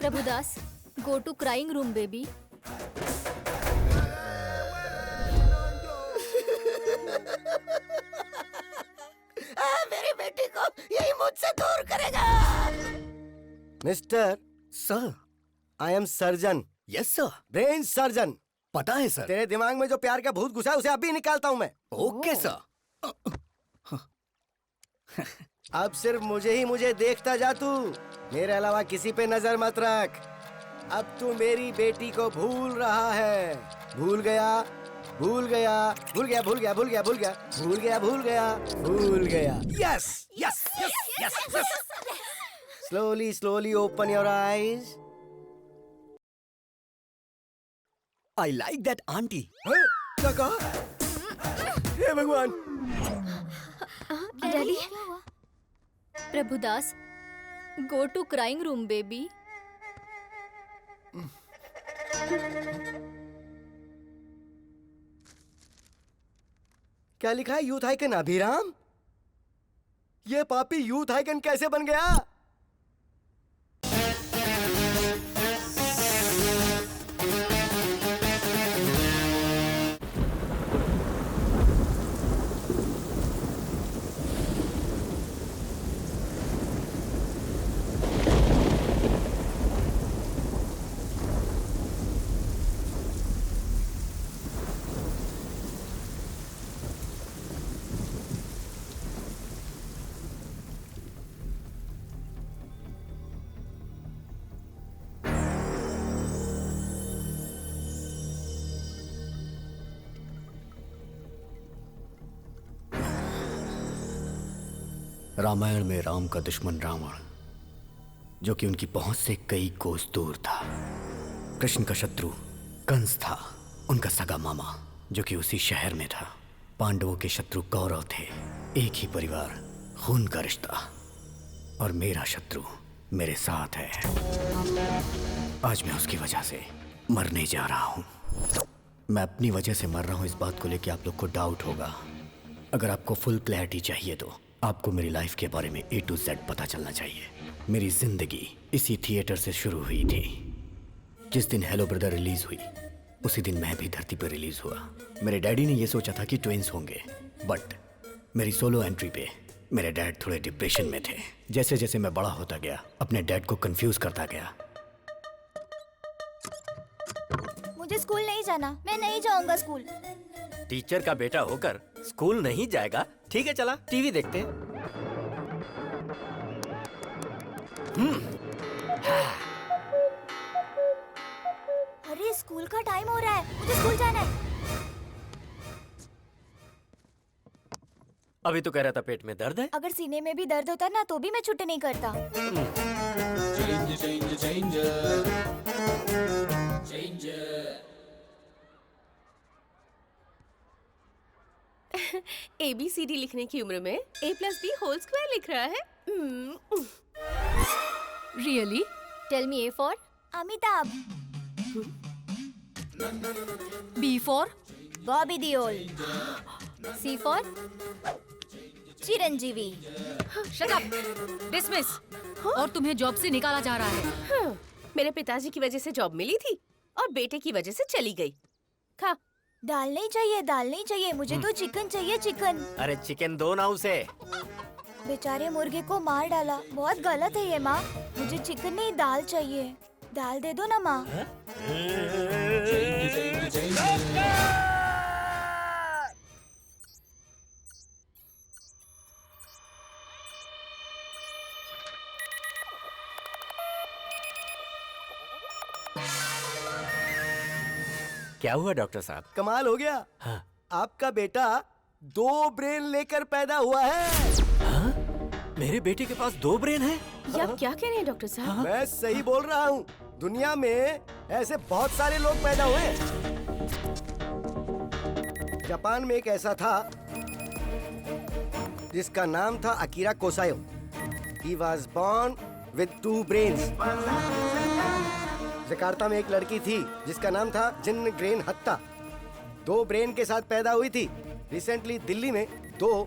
Prabhudas, go to crying room, baby. मेरी बेटी को यही मुझसे दूर करेगा। Mister, sir. I am surgeon. Yes sir. Brain surgeon. पता है सर। तेरे दिमाग में जो प्यार का भूत घुसा है उसे अभी निकालता हूँ मैं। Okay sir. अब सिर्फ मुझे देखता जा तू, मेरे अलावा किसी पे नजर मत रख। अब तू मेरी बेटी को भूल रहा है। भूल गया, भूल गया, भूल गया, भूल गया, भूल गया, भूल गया, भूल गया, भूल गया, भूल गया। Yes yes yes yes yes. Slowly slowly open your eyes. I like that aunty. क्या कहा? हे भगवान। Daddy, Prabhudas, go to crying room, baby. क्या लिखा है? Youth icon Abhiram? ये पापी यूथ आइकन कैसे बन गया? रामायण में राम का दुश्मन रावण, जो कि उनकी पहुंच से कई कोस दूर था। कृष्ण का शत्रु कंस था, उनका सगा मामा, जो कि उसी शहर में था। पांडवों के शत्रु कौरव थे, एक ही परिवार, खून का रिश्ता। और मेरा शत्रु मेरे साथ है। आज मैं उसकी वजह से मरने जा रहा हूं। मैं अपनी वजह से मर रहा हूं, इस बात को लेकर आप लोग को डाउट होगा। अगर आपको फुल क्लैरिटी चाहिए तो आपको मेरी लाइफ के बारे में A to Z पता चलना चाहिए। मेरी जिंदगी इसी थिएटर से शुरू हुई थी। जिस दिन हेलो ब्रदर रिलीज हुई, उसी दिन मैं भी धरती पर रिलीज हुआ। मेरे डैडी ने यह सोचा था कि ट्विंस होंगे, बट मेरी सोलो एंट्री पे मेरे डैड थोड़े डिप्रेशन में थे। जैसे जैसे मैं बड़ा होता गया, अपने डैड को कंफ्यूज करता गया। मुझे स्कूल नहीं जाना, मैं नहीं जाऊंगा स्कूल। टीचर का बेटा होकर स्कूल नहीं जाएगा? ठीक है, चला टीवी देखते हैं। अरे स्कूल का टाइम हो रहा है, मुझे स्कूल जाना है। अभी तो कह रहा था पेट में दर्द है। अगर सीने में भी दर्द होता ना तो भी मैं छुट्टी नहीं करता। ABCD लिखने की उम्र में A+B² लिख रहा है। Really? Tell me A for? Amitabh. B for? Bobby Deol. C for? Chiranjeevi. Shut up! Dismiss! और तुम्हें जॉब से निकाला जा रहा है। मेरे पिताजी की वजह से जॉब मिली थी और बेटे की वजह से चली गई। खा। दाल नहीं चाहिए, दाल नहीं चाहिए, मुझे तो चिकन चाहिए, चिकन। अरे चिकन दो ना उसे। बेचारे मुर्गे को मार डाला, बहुत गलत है ये माँ। मुझे चिकन नहीं, दाल चाहिए। दाल दे दो ना माँ। क्या हुआ डॉक्टर साहब? कमाल हो गया। हाँ। आपका बेटा 2 ब्रेन लेकर पैदा हुआ है। हाँ? मेरे बेटे के पास 2 ब्रेन है? ये आप क्या कह रहे हैं डॉक्टर साहब? मैं सही बोल रहा हूँ। दुनिया में ऐसे बहुत सारे लोग पैदा हुए। जापान में एक ऐसा था जिसका नाम था Akira Kosayo. He was born with 2 brains. Jakarta में एक लड़की थी जिसका नाम था जिन ग्रेन हत्ता। 2 ब्रेन के साथ पैदा हुई थी। रिसेंटली दिल्ली में 2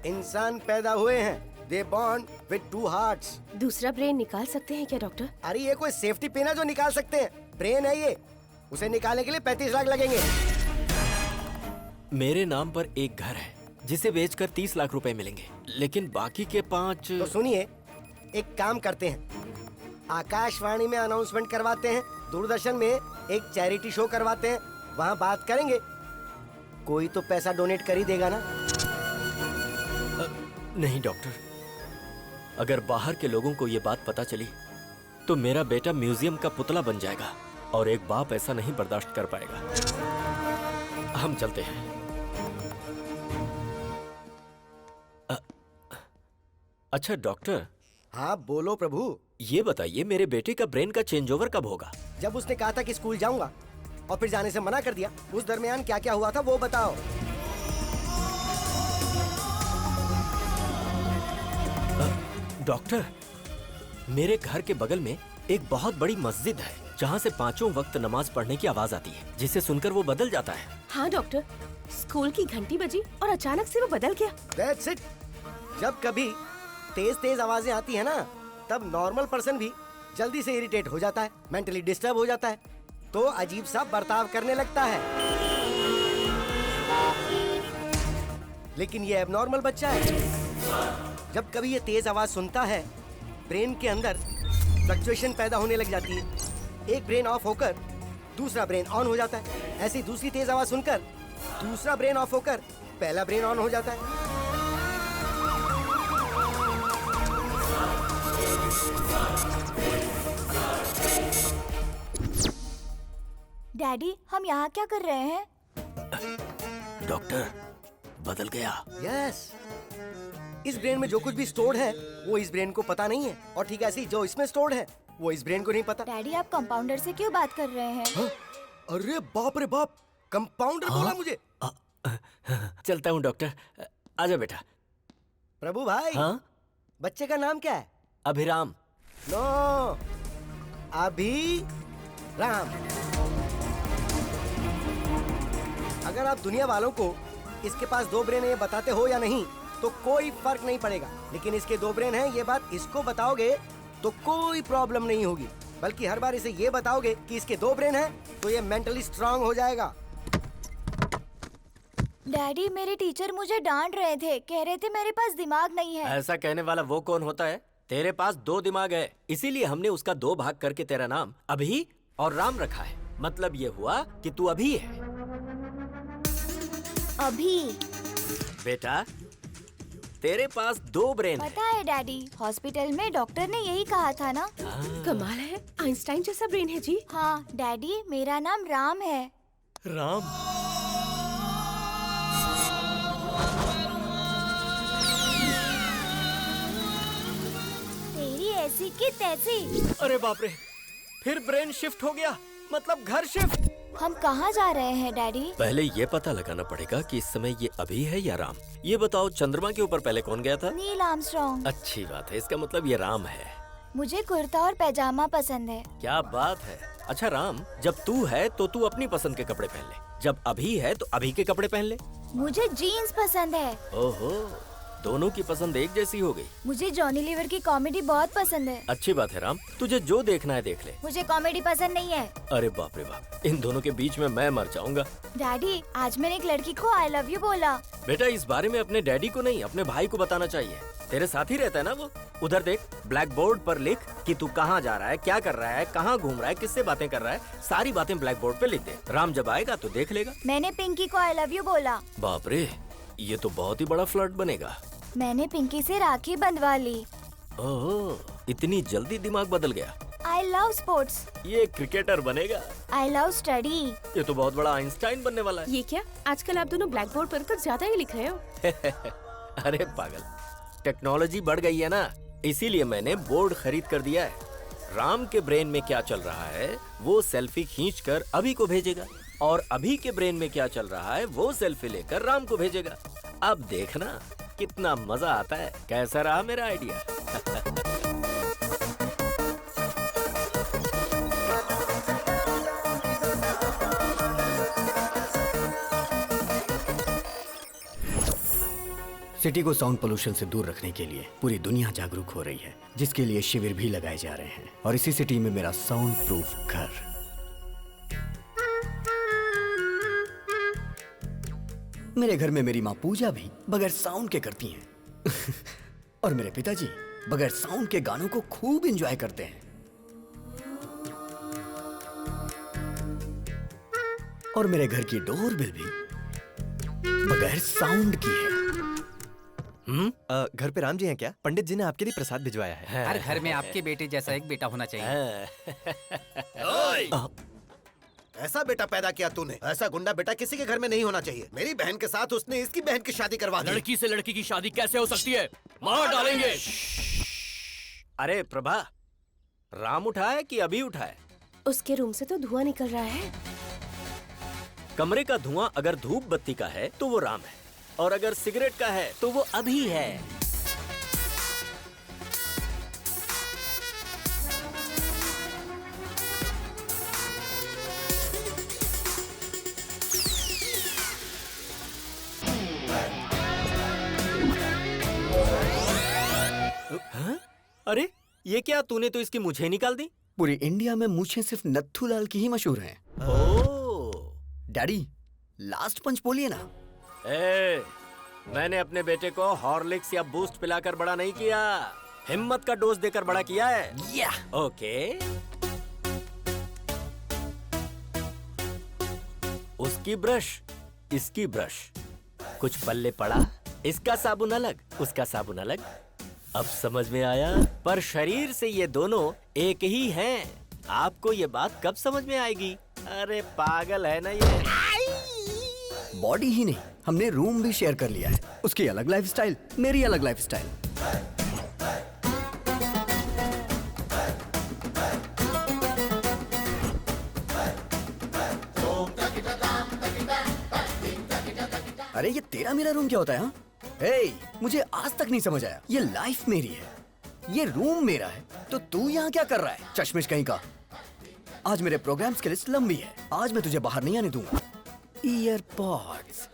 इंसान पैदा हुए हैं they bond with two hearts. दूसरा ब्रेन निकाल सकते हैं क्या डॉक्टर? अरे ये कोई सेफ्टी पिन है जो निकाल सकते हैं? ब्रेन है ये, उसे निकालने के लिए 35 लाख लगेंगे। मेरे नाम पर एक घर है जिसे बेचकर 30 लाख रुपए मिलेंगे, लेकिन बाकी के 5। तो सुनिए, एक काम करते हैं, आकाशवाणी में अनाउंसमेंट करवाते हैं, दूरदर्शन में एक चैरिटी शो करवाते हैं, वहाँ बात करेंगे, कोई तो पैसा डोनेट कर ही देगा ना। नहीं डॉक्टर, अगर बाहर के लोगों को ये बात पता चली तो मेरा बेटा म्यूजियम का पुतला बन जाएगा और एक बाप ऐसा नहीं बर्दाश्त कर पाएगा। हम चलते हैं। अच्छा डॉक्टर। हाँ बोलो प्रभु। ये बताइए, मेरे बेटे का ब्रेन का चेंज ओवर कब होगा? जब उसने कहा था कि स्कूल जाऊंगा और फिर जाने से मना कर दिया, उस दरमियान क्या क्या हुआ था वो बताओ। डॉक्टर, मेरे घर के बगल में एक बहुत बड़ी मस्जिद है जहाँ से 5 वक्त नमाज पढ़ने की आवाज आती है, जिसे सुनकर वो बदल जाता है। हाँ डॉक्टर, स्कूल की घंटी बजी और अचानक से वो बदल गया। That's it। जब कभी तेज तेज आवाजें आती है ना, तब नॉर्मल पर्सन भी जल्दी से इरिटेट हो जाता है, मेंटली डिस्टर्ब हो जाता है, तो अजीब सा बर्ताव करने लगता है। लेकिन ये एबनॉर्मल बच्चा है। जब कभी ये तेज आवाज सुनता है, ब्रेन के अंदर फ्लक्चुएशन पैदा होने लग जाती है। एक ब्रेन ऑफ होकर दूसरा ब्रेन ऑन हो जाता है। ऐसी दूसरी तेज आवाज सुनकर दूसरा ब्रेन ऑफ होकर पहला ब्रेन ऑन हो जाता है। डैडी, हम यहाँ क्या कर रहे हैं? डॉक्टर, बदल गया। यस, इस ब्रेन में जो कुछ भी स्टोर्ड है वो इस ब्रेन को पता नहीं है, और ठीक ऐसे ही जो इसमें स्टोर्ड है वो इस ब्रेन को नहीं पता। डैडी, आप कंपाउंडर से क्यों बात कर रहे हैं? हाँ? अरे बाप रे बाप, कंपाउंडर बोला मुझे। चलता हूँ डॉक्टर, आजा बेटा। प्रभु भाई। हाँ? बच्चे का नाम क्या है? अभिराम। नो, अभी राम। अगर आप दुनिया वालों को इसके पास 2 ब्रेन है ये बताते हो या नहीं तो कोई फर्क नहीं पड़ेगा, लेकिन इसके 2 ब्रेन हैं ये बात इसको बताओगे तो कोई प्रॉब्लम नहीं होगी, बल्कि हर बार इसे ये बताओगे कि इसके 2 ब्रेन हैं तो ये मेंटली स्ट्रांग हो जाएगा। डैडी, मेरे टीचर मुझे डांट रहे थे, कह रहे थे मेरे पास दिमाग नहीं है। ऐसा कहने वाला वो कौन होता है? तेरे पास 2 दिमाग है, इसीलिए हमने उसका 2 भाग करके तेरा नाम अभी और राम रखा है। मतलब ये हुआ कि तू अभी है। अभी? बेटा, तेरे पास 2 ब्रेन है। पता है डैडी, हॉस्पिटल में डॉक्टर ने यही कहा था ना। कमाल है, आइंस्टाइन जैसा ब्रेन है जी। हाँ डैडी, मेरा नाम राम है। राम? तेरी ऐसी की तैसी। अरे बाप रे, फिर ब्रेन शिफ्ट हो गया, मतलब घर शिफ्ट। हम कहाँ जा रहे हैं डैडी? पहले ये पता लगाना पड़ेगा कि इस समय ये अभी है या राम। ये बताओ, चंद्रमा के ऊपर पहले कौन गया था? Neil Armstrong. अच्छी बात है, इसका मतलब ये राम है। मुझे कुर्ता और पैजामा पसंद है। क्या बात है। अच्छा राम, जब तू है तो तू अपनी पसंद के कपड़े पहन ले, जब अभी है तो अभी के कपड़े पहन ले। मुझे जीन्स पसंद है। ओहो, दोनों की पसंद एक जैसी हो गई। मुझे जॉनी लीवर की कॉमेडी बहुत पसंद है। अच्छी बात है राम, तुझे जो देखना है देख ले। मुझे कॉमेडी पसंद नहीं है। अरे बाप रे बाप, इन दोनों के बीच में मैं मर जाऊंगा। डैडी, आज मैंने एक लड़की को आई लव यू बोला। बेटा, इस बारे में अपने डैडी को नहीं, अपने भाई को बताना चाहिए। तेरे साथ ही रहता है ना वो। उधर देख, ब्लैक बोर्ड पर लिख कि तू कहाँ जा रहा है, क्या कर रहा है, कहाँ घूम रहा है, किससे बातें कर रहा है, सारी बातें ब्लैक बोर्ड पे लिख दे। राम जब आएगा तो देख लेगा। मैंने पिंकी को आई लव यू बोला। बाप रे, ये तो बहुत ही बड़ा फ्लर्ट बनेगा। मैंने पिंकी से राखी बंधवा ली। ओह, इतनी जल्दी दिमाग बदल गया। I love sports. ये क्रिकेटर बनेगा। I love study. ये तो बहुत बड़ा आइंस्टाइन बनने वाला है। ये क्या, आजकल आप दोनों ब्लैक बोर्ड पर तो ज्यादा ही लिख रहे हो। अरे पागल, टेक्नोलॉजी बढ़ गई है ना, इसीलिए मैंने बोर्ड खरीद कर दिया है। राम के ब्रेन में क्या चल रहा है वो सेल्फी खींचकर अभी को भेजेगा, और अभी के ब्रेन में क्या चल रहा है वो सेल्फी लेकर राम को भेजेगा। अब देखना कितना मजा आता है। कैसा रहा मेरा आइडिया? सिटी को साउंड पोल्यूशन से दूर रखने के लिए पूरी दुनिया जागरूक हो रही है, जिसके लिए शिविर भी लगाए जा रहे हैं। और इसी सिटी में मेरा साउंड प्रूफ घर। मेरे घर में मेरी माँ पूजा भी बगैर साउंड के करती हैं। और मेरे पिताजी बगैर साउंड के गानों को खूब एंजॉय करते हैं। और मेरे घर की डोरबेल भी बगैर साउंड की है। घर पे राम जी हैं क्या? पंडित जी ने आपके लिए प्रसाद भिजवाया है। हर घर में आपके बेटे जैसा एक बेटा होना चाहिए। ऐसा बेटा पैदा किया तूने। ऐसा गुंडा बेटा किसी के घर में नहीं होना चाहिए। मेरी बहन के साथ उसने इसकी बहन की शादी करवा दी। लड़की से लड़की की शादी कैसे हो सकती है? मार डालेंगे। अरे प्रभा, राम उठाए कि अभी उठाए? उसके रूम से तो धुआं निकल रहा है। कमरे का धुआं अगर धूप बत्ती का है तो वो राम है, और अगर सिगरेट का है तो वो अभी है। हाँ? अरे ये क्या, तूने तो इसकी मूछें निकाल दी। पूरी इंडिया में मूछें सिर्फ नत्थूलाल की ही मशहूर हैं। ओह, डैडी, लास्ट पंच बोलिए ना। मैंने अपने बेटे को हॉर्लिक्स या बूस्ट पिलाकर बड़ा नहीं किया, हिम्मत का डोज देकर बड़ा किया है। या ओके। उसकी ब्रश, इसकी ब्रश, कुछ पल्ले पड़ा, इसका साबुन अलग, उसका साबुन अलग। अब समझ में आया? पर शरीर से ये दोनों एक ही हैं। आपको ये बात कब समझ में आएगी? अरे पागल है ना ये। बॉडी ही नहीं, हमने रूम भी शेयर कर लिया है। उसकी अलग लाइफस्टाइल, मेरी अलग लाइफस्टाइल। अरे ये तेरा मेरा रूम क्या होता है? हाँ? हे, मुझे आज तक नहीं समझ आया। ये लाइफ मेरी है, ये रूम मेरा है, तो तू यहाँ क्या कर रहा है? चश्मिश कहीं का। आज मेरे प्रोग्राम्स की लिस्ट लंबी है। आज मैं तुझे बाहर नहीं आने दूंगा। ईयरपॉड्स।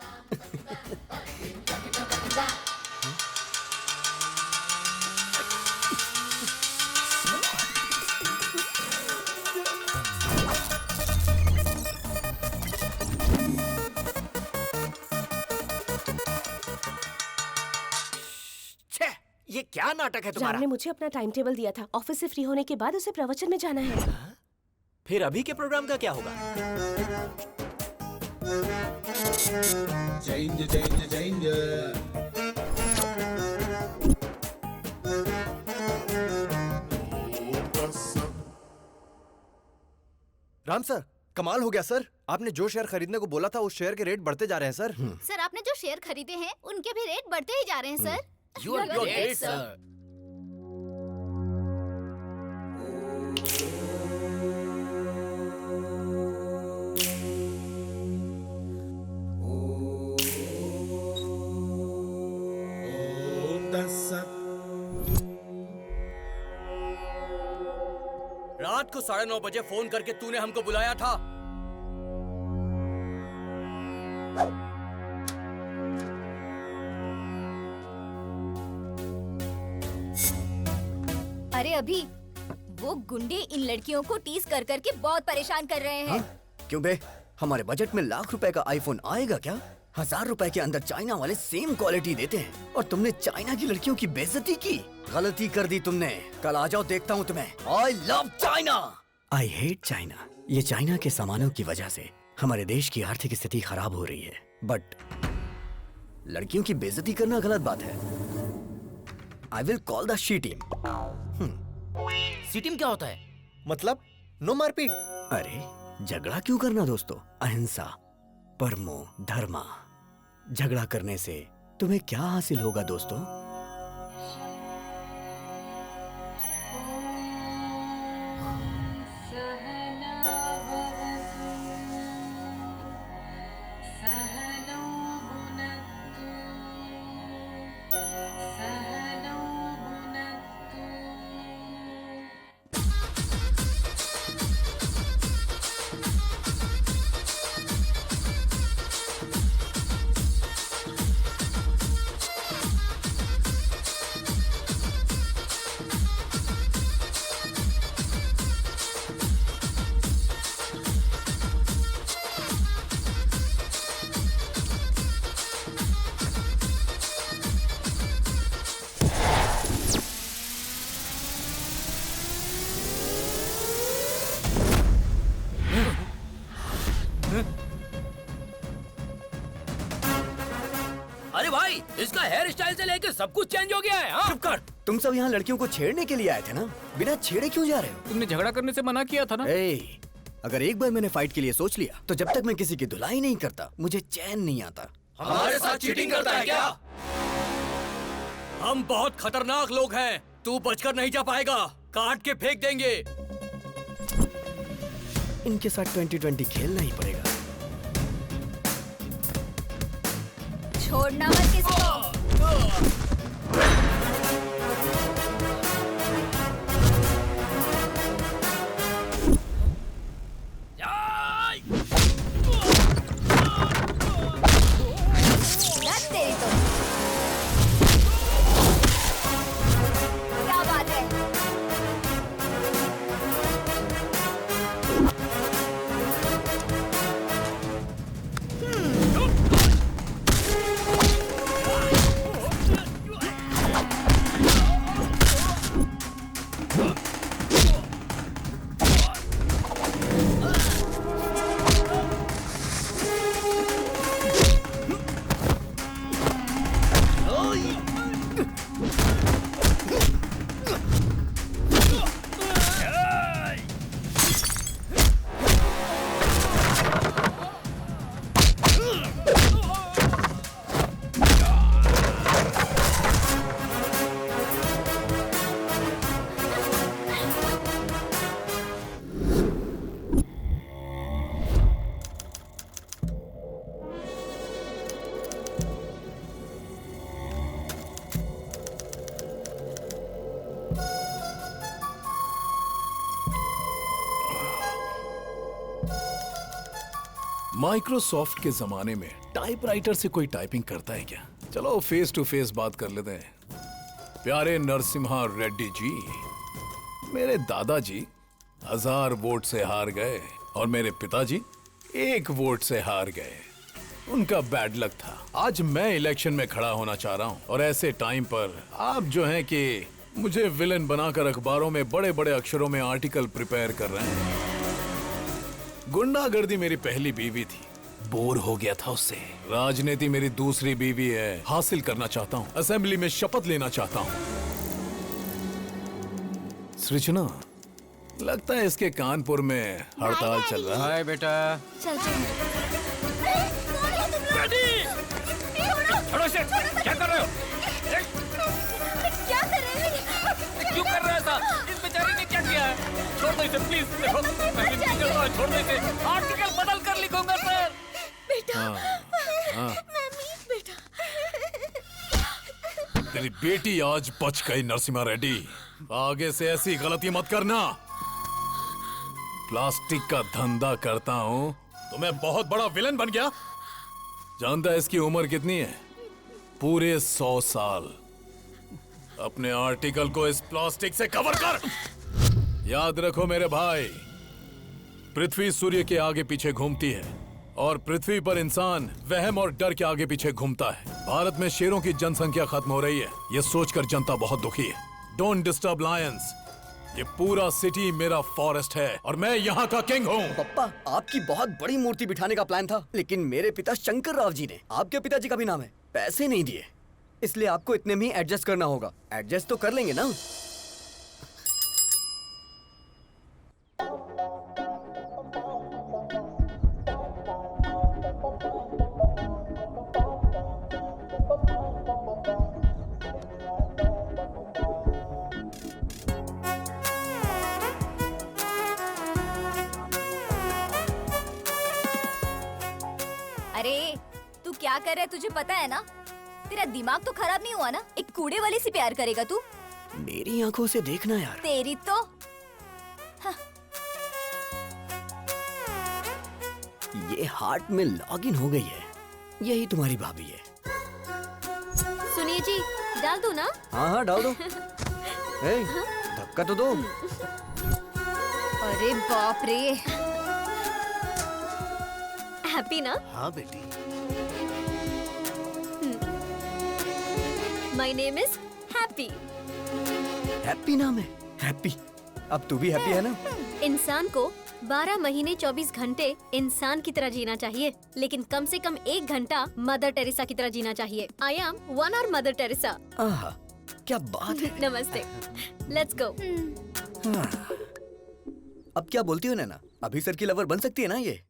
ये क्या नाटक है तुम्हारा? राम ने मुझे अपना टाइम टेबल दिया था। ऑफिस से फ्री होने के बाद उसे प्रवचन में जाना है। फिर अभी के प्रोग्राम का क्या होगा? राम सर, कमाल हो गया सर। आपने जो शेयर खरीदने को बोला था उस शेयर के रेट बढ़ते जा रहे हैं सर। सर, आपने जो शेयर खरीदे हैं उनके भी रेट बढ़ते ही जा रहे हैं sir. You are great, sir. रात को 9:30 बजे फोन करके तूने हमको बुलाया था। अरे अभी वो गुंडे इन लड़कियों को टीज कर करके बहुत परेशान कर रहे हैं। क्यों बे? हमारे बजट में लाख रुपए का आईफोन आएगा क्या? 1000 रुपए के अंदर चाइना वाले सेम क्वालिटी देते हैं, और तुमने चाइना की लड़कियों की बेइज्जती की। गलती कर दी तुमने। कल आ जाओ, देखता हूँ तुम्हें। I love China. I hate China. ये चाइना के सामानों की वजह से हमारे देश की आर्थिक स्थिति खराब हो रही है, बट लड़कियों की बेइज्जती करना गलत बात है। I will call the she team. C team क्या होता है? मतलब नो मारपीट। अरे झगड़ा क्यों करना दोस्तों? अहिंसा, परमो धर्मा। झगड़ा करने से तुम्हें क्या हासिल होगा दोस्तों? है कि सब कुछ चेंज हो गया है? हाँ? चुप कर। तुम सब यहाँ लड़कियों को छेड़ने के लिए आए थे ना, बिना छेड़े क्यों जा रहे हो? तुमने झगड़ा करने से मना किया था ना। अगर एक बार मैंने फाइट के लिए सोच लिया तो जब तक मैं किसी की धुलाई नहीं करता मुझे चैन नहीं आता। हमारे साथ चीटिंग करता है क्या? हम बहुत खतरनाक लोग हैं, तू बचकर नहीं जा पाएगा, काट के फेंक देंगे। इनके साथ 2020 खेलना ही पड़ेगा। छोड़ना मत किसी को। तेरी तो क्या बात है? माइक्रोसॉफ्ट के जमाने में टाइपराइटर से कोई टाइपिंग करता है क्या? चलो फेस टू फेस बात कर लेते हैं। प्यारे नरसिम्हा रेड्डी जी, मेरे दादाजी 1000 वोट से हार गए और मेरे पिताजी 1 वोट से हार गए। उनका बैड लक था। आज मैं इलेक्शन में खड़ा होना चाह रहा हूं और ऐसे टाइम पर आप जो हैं कि मुझे विलन बनाकर अखबारों में बड़े बड़े अक्षरों में आर्टिकल प्रिपेयर कर रहे हैं। गुंडागर्दी मेरी पहली बीवी थी, बोर हो गया था उससे। राजनीति मेरी दूसरी बीवी है, हासिल करना चाहता हूँ। असेंबली में शपथ लेना चाहता हूँ। सृजना, लगता है इसके कानपुर में हड़ताल चल रहा है। हाय बेटा। चल छोड़ो इसे, क्या कर रहे हो? क्या कर रहे हैं? क्यों कर रहा है ऐसा? इस बेचारे ने क्या किया है? छोड़ दो इसे प्लीज। देखो, मैं विनती कर रहा हूं, छोड़ दो इसे। आर्टिकल बदल कर लिखूंगा सर। बेटा, तेरी बेटी आज बच गई नरसिम्हा रेड्डी। आगे से ऐसी गलती मत करना। प्लास्टिक का धंधा करता हूँ तो मैं बहुत बड़ा विलन बन गया। जानता है इसकी उम्र कितनी है? पूरे 100 साल। अपने आर्टिकल को इस प्लास्टिक से कवर कर। याद रखो मेरे भाई, पृथ्वी सूर्य के आगे पीछे घूमती है और पृथ्वी पर इंसान वहम और डर के आगे पीछे घूमता है। भारत में शेरों की जनसंख्या खत्म हो रही है, यह सोचकर जनता बहुत दुखी है। Don't disturb Lions. ये पूरा सिटी मेरा फॉरेस्ट है और मैं यहाँ का किंग हूँ। पप्पा, आपकी बहुत बड़ी मूर्ति बिठाने का प्लान था, लेकिन मेरे पिता शंकर राव जी ने, आपके पिताजी का भी नाम है, पैसे नहीं दिए। इसलिए आपको इतने में ही एडजस्ट करना होगा। एडजस्ट तो कर लेंगे ना? अरे तू क्या कर रहा है, तुझे पता है ना? तेरा दिमाग तो खराब नहीं हुआ ना? एक कूड़े वाले से प्यार करेगा तू? मेरी आंखों से देखना यार। तेरी तो ये हार्ट में लॉगिन हो गई है। यही तुम्हारी भाभी है। सुनिए जी, डाल दूं ना? हाँ हाँ डाल दो। ए, धक्का तो दो। अरे बाप रे। हैप्पी ना? हाँ बेटी। My name is happy. Happy नाम है? हैप्पी। अब तू भी हैप्पी है ना? इंसान को 12 महीने 24 घंटे इंसान की तरह जीना चाहिए, लेकिन कम से कम 1 घंटा मदर टेरेसा की तरह जीना चाहिए। I am 1 hour mother Teresa. आहा, क्या बात है। नमस्ते, लेट्स गो। अब क्या बोलती हो नैना, अभी सर की लवर बन सकती है ना ये?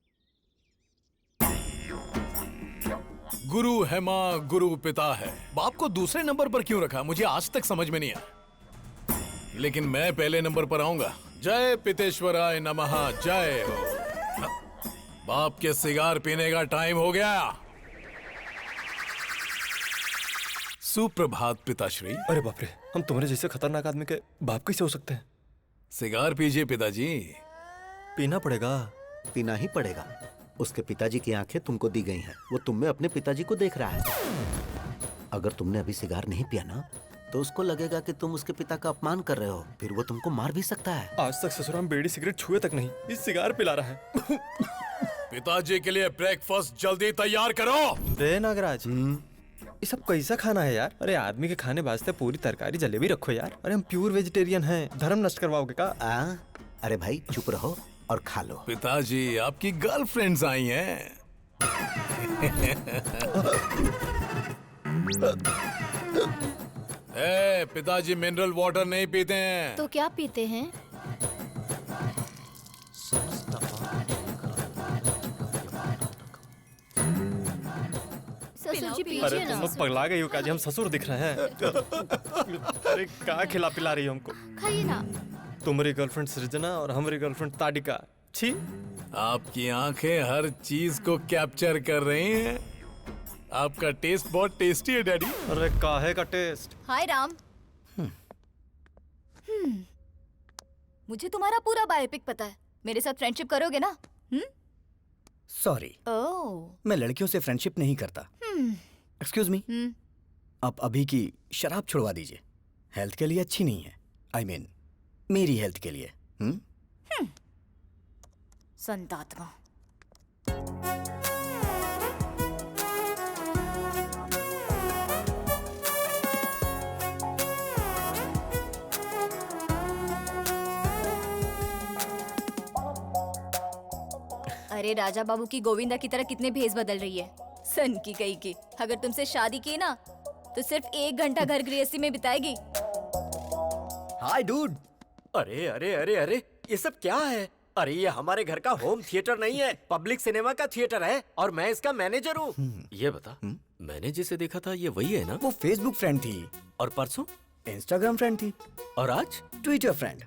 गुरु है माँ, गुरु पिता है। बाप को दूसरे नंबर पर क्यों रखा, मुझे आज तक समझ में नहीं आया। लेकिन मैं पहले नंबर पर आऊंगा। जय पितेश्वराय नमः, जय हो। बाप के सिगार पीने का टाइम हो गया। सुप्रभात पिताश्री। अरे बाप रे, हम तुम्हारे जैसे खतरनाक आदमी के बाप कैसे हो सकते हैं? सिगार पीजिए पिताजी। पीना पड़ेगा। पीना ही पड़ेगा। उसके पिताजी की आंखें तुमको दी गई हैं। वो तुम में अपने पिताजी को देख रहा है। अगर तुमने अभी सिगार नहीं पिया ना, तो उसको लगेगा कि तुम उसके पिता का अपमान कर रहे हो। फिर वो तुमको मार भी सकता है। आज तक ससुराल में बीड़ी सिगरेट छुए तक नहीं, इस सिगार पिला रहा है। पिताजी के लिए ब्रेकफास्ट जल्दी तैयार करो। रे नागराज, ये सब कैसा खाना है यार? अरे आदमी के खाने वास्ते पूरी तरकारी जलेबी रखो यार। अरे हम प्योर वेजिटेरियन हैं, धर्म नष्ट करवाओगे का? अरे भाई चुप रहो और खा लो। पिताजी, आपकी गर्लफ्रेंड्स आई हैं। पिताजी मिनरल वाटर नहीं पीते हैं। तो क्या पीते हैं? ससुर जी अरे पीजिए तुम ना। लोग पगला गई हो काजी, हम ससुर दिख रहे हैं। अरे क्या खिला पिला रही हो हमको? खाइए ना। तुम्हारी गर्लफ्रेंड सृजना और हमारी गर्लफ्रेंड ताडिका। छी। आपकी आंखें हर चीज को कैप्चर कर रही हैं। आपका टेस्ट बहुत टेस्टी है डैडी। अरे काहे का टेस्ट? हाय राम। मुझे तुम्हारा पूरा बायोपिक पता है। मेरे साथ फ्रेंडशिप करोगे ना? सॉरी, मैं लड़कियों से फ्रेंडशिप नहीं करता। एक्सक्यूज मी, आप अभी की शराब छुड़वा दीजिए। हेल्थ के लिए अच्छी नहीं है। आई मीन मेरी हेल्थ के लिए। संतात्मा। अरे राजा बाबू की गोविंदा की तरह कितने भेस बदल रही है। सन की कही की। अगर तुमसे शादी की ना, तो सिर्फ 1 घंटा घर गृहस्थी में बिताएगी। हाय डूड। अरे अरे अरे अरे, ये सब क्या है? अरे ये हमारे घर का होम थिएटर नहीं है, पब्लिक सिनेमा का थिएटर है और मैं इसका मैनेजर हूँ। ये बता, मैंने जिसे देखा था ये वही है ना? वो फेसबुक फ्रेंड थी। और परसों इंस्टाग्राम फ्रेंड थी। और आज ट्विटर फ्रेंड।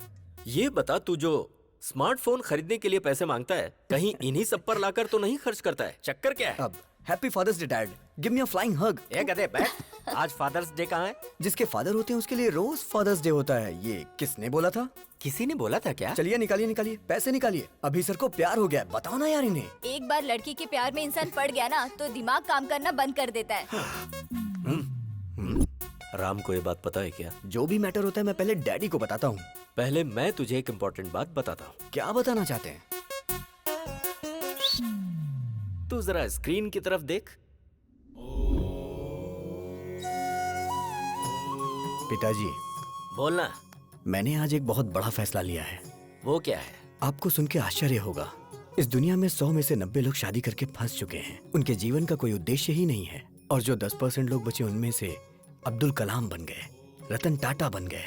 ये बता, तू जो स्मार्टफोन खरीदने के लिए पैसे मांगता है, कहीं इन्हीं सब पर लाकर तो नहीं खर्च करता है? चक्कर क्या है? अब happy fathers day dad, give me a flying hug. ए गधे बैठ। आज फादर्स डे कहाँ है? जिसके फादर होते हैं उसके लिए रोज फादर्स डे होता है। ये किसने बोला था? किसी ने बोला था क्या? चलिए निकालिए निकालिए, पैसे निकालिए। अभी सर को प्यार हो गया है, बताओ ना यार इन्हें। एक बार लड़की के प्यार में इंसान पड़ गया ना, तो दिमाग काम करना बंद कर देता है। राम को ये बात पता है क्या? जो भी मैटर होता है मैं पहले डैडी को बताता हूँ। पहले मैं तुझे एक इम्पोर्टेंट बात बताता हूँ। क्या बताना चाहते हैं? तू जरा स्क्रीन की तरफ देख। पिताजी, बोलना। मैंने आज एक बहुत बड़ा फैसला लिया है। वो क्या है? आपको सुन के आश्चर्य होगा। इस दुनिया में 100 में से 90 लोग शादी करके फंस चुके हैं। उनके जीवन का कोई उद्देश्य ही नहीं है। और जो 10% लोग बचे, उनमें से अब्दुल कलाम बन गए, रतन टाटा बन गए,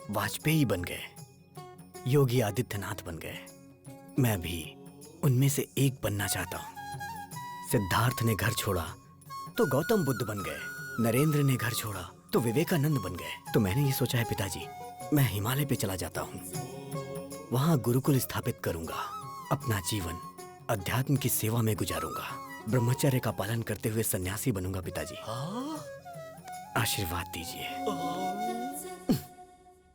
वाजपेयी बन गए, योगी आदित्यनाथ बन गए। मैं भी उनमें से एक बनना चाहता हूँ। सिद्धार्थ ने घर छोड़ा तो गौतम बुद्ध बन गए, नरेंद्र ने घर छोड़ा तो विवेकानंद बन गए। तो मैंने ये सोचा है पिताजी, मैं हिमालय पे चला जाता हूँ, वहां गुरुकुल स्थापित करूंगा, अपना जीवन अध्यात्म की सेवा में गुजारूंगा, ब्रह्मचर्य का पालन करते हुए सन्यासी बनूंगा। पिताजी आशीर्वाद दीजिए।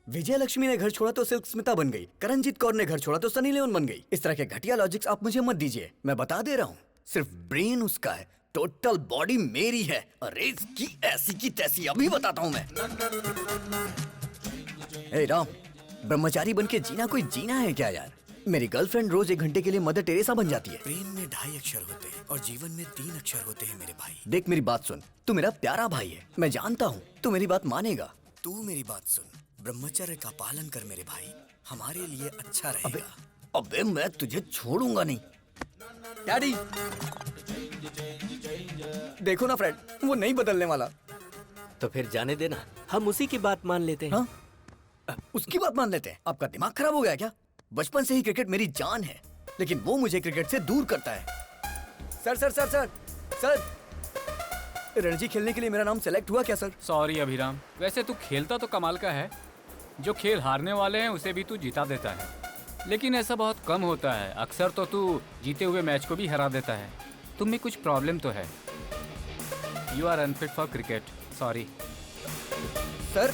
विजय लक्ष्मी ने घर छोड़ा तो सिल्क स्मिता बन गई, करणजीत कौर ने घर छोड़ा तो सनी लियोन बन गई। इस तरह के घटिया लॉजिक्स आप मुझे मत दीजिए। मैं बता दे रहा हूँ, सिर्फ ब्रेन उसका है, टोटल बॉडी मेरी है। अरे इसकी ऐसी की तैसी अभी बताता हूँ मैं। हे राम, ब्रह्मचारी बन के जीना कोई जीना है क्या यार? मेरी गर्लफ्रेंड रोज 1 घंटे के लिए मदर टेरेसा बन जाती है। प्रेम में 2.5 अक्षर होते हैं और जीवन में 3 अक्षर होते हैं मेरे भाई। देख मेरी बात सुन, तू मेरा प्यारा भाई है, मैं जानता हूँ तू मेरी बात मानेगा। तू मेरी बात सुन, ब्रह्मचर्य का पालन कर मेरे भाई, हमारे लिए अच्छा रहेगा। अबे मैं तुझे छोड़ूंगा नहीं। डैडी देखो ना फ्रेड, वो नहीं बदलने वाला। तो फिर जाने देना, हम उसी की बात मान लेते हैं। उसकी बात मान लेते हैं? आपका दिमाग खराब हो गया क्या? बचपन से ही क्रिकेट मेरी जान है, लेकिन वो मुझे क्रिकेट से दूर करता है। Sir sir sir sir sir, Ranji खेलने के लिए मेरा नाम सेलेक्ट हुआ क्या सर? सॉरी अभिराम, वैसे तू खेलता तो कमाल का है। जो खेल हारने वाले हैं उसे भी तू जिता देता है, लेकिन ऐसा बहुत कम होता है। अक्सर तो तू जीते हुए मैच को भी हरा देता है। तुम में कुछ प्रॉब्लम तो है। You are unfit for cricket, sorry. Sir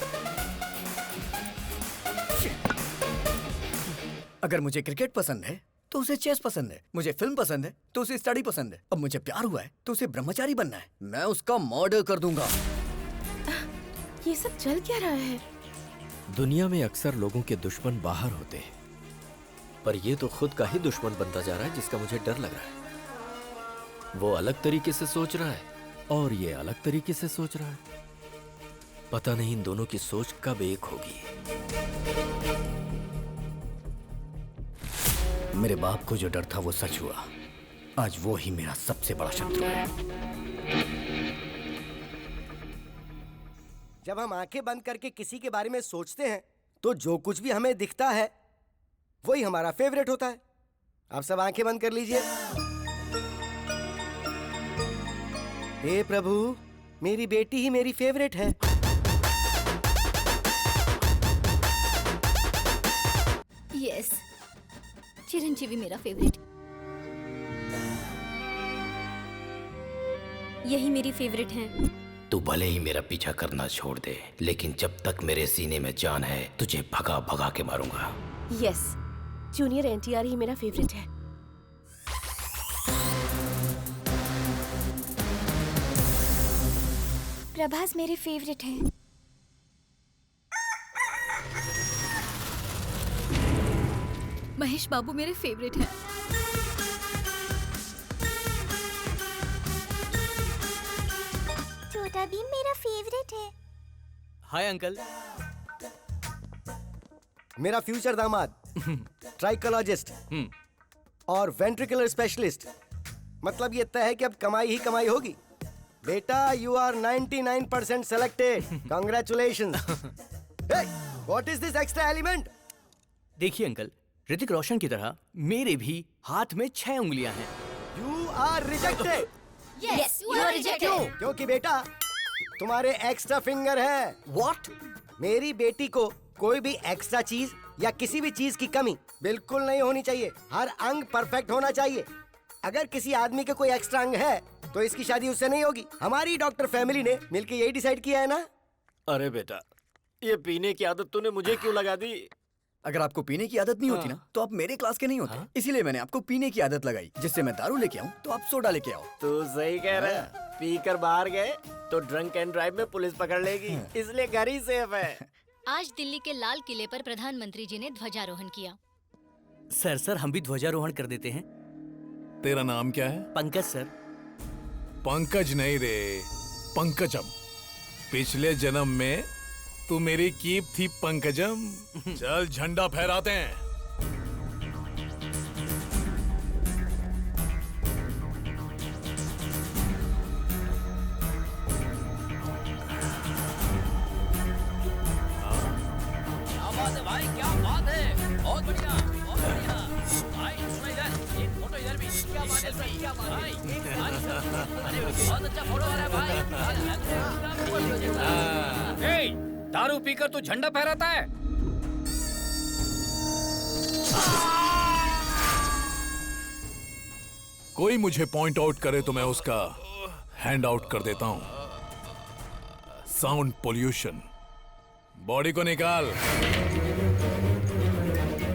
अगर मुझे क्रिकेट पसंद है तो उसे चेस पसंद है, मुझे फिल्म पसंद है तो उसे स्टडी पसंद है, अब मुझे प्यार हुआ है तो उसे ब्रह्मचारी बनना है। मैं उसका मर्डर कर दूंगा। ये सब चल क्या रहा है? दुनिया में अक्सर लोगों के दुश्मन बाहर होते हैं, पर ये तो खुद का ही दुश्मन बनता जा रहा है, जिसका मुझे डर लग रहा है। वो अलग तरीके से सोच रहा है और ये अलग तरीके से सोच रहा है। पता नहीं इन दोनों की सोच कब एक होगी। मेरे बाप को जो डर था वो सच हुआ। आज वो ही मेरा सबसे बड़ा शत्रु है। जब हम आंखें बंद करके किसी के बारे में सोचते हैं तो जो कुछ भी हमें दिखता है वही हमारा फेवरेट होता है। आप सब आंखें बंद कर लीजिए। हे प्रभु, मेरी बेटी ही मेरी फेवरेट है। यस, चिरंजीवी मेरा फेवरेट। यही मेरी फेवरेट है। तू भले ही मेरा पीछा करना छोड़ दे, लेकिन जब तक मेरे सीने में जान है तुझे भगा भगा के मारूंगा। यस, जूनियर एनटीआर ही मेरा फेवरेट है। प्रभास मेरे फेवरेट है। महेश बाबू मेरे फेवरेट हैं। छोटा भीम मेरा फेवरेट है। Hi uncle. मेरा फ्यूचर दामाद ट्राइकोलॉजिस्ट और वेंट्रिकुलर स्पेशलिस्ट। मतलब ये तय है कि अब कमाई ही कमाई होगी। बेटा, you are 99% selected. Congratulations. What is this extra element? देखिए अंकल, ऋतिक रोशन की तरह मेरे भी हाथ में 6 उंगलियां हैं। You are rejected. Yes, you are rejected. क्योंकि बेटा तुम्हारे एक्स्ट्रा फिंगर है। What? मेरी बेटी को कोई भी एक्स्ट्रा चीज या किसी भी चीज की कमी बिल्कुल नहीं होनी चाहिए। हर अंग परफेक्ट होना चाहिए। अगर किसी आदमी के कोई एक्स्ट्रा अंग है तो इसकी शादी उससे नहीं होगी। हमारी डॉक्टर फैमिली ने मिलकर यही डिसाइड किया है ना। अरे बेटा, ये पीने की आदत तूने मुझे क्यों लगा दी? अगर आपको पीने की आदत नहीं होती ना तो आप मेरे क्लास के नहीं होते। इसीलिए मैंने आपको पीने की आदत लगाई, जिससे मैं दारू लेके आऊं तो आप सोडा लेके आओ। तू सही कह रहा है। पीकर बाहर गए तो ड्रंक एंड ड्राइव में पुलिस पकड़ लेगी, इसलिए घर ही सेफ है। आज दिल्ली के लाल किले पर प्रधानमंत्री जी ने ध्वजारोहण किया। सर हम भी ध्वजारोहण कर देते हैं। तेरा नाम क्या है? पंकज सर। पंकज नहीं रे, पंकजम। पिछले जन्म में तू मेरी कीप थी पंकजम। चल झंडा फहराते हैं। भाई क्या बात है, बहुत बढ़िया, बहुत बढ़िया। भाई इधर एक फोटो इधर भी। क्या बात है सर, क्या बात है भाई। अरे बहुत अच्छा फोटो आ रहा है भाई। दारू पीकर तू झंडा फहराता है? कोई मुझे पॉइंट आउट करे तो मैं उसका हैंड आउट कर देता हूं। Sound pollution. बॉडी को निकाल।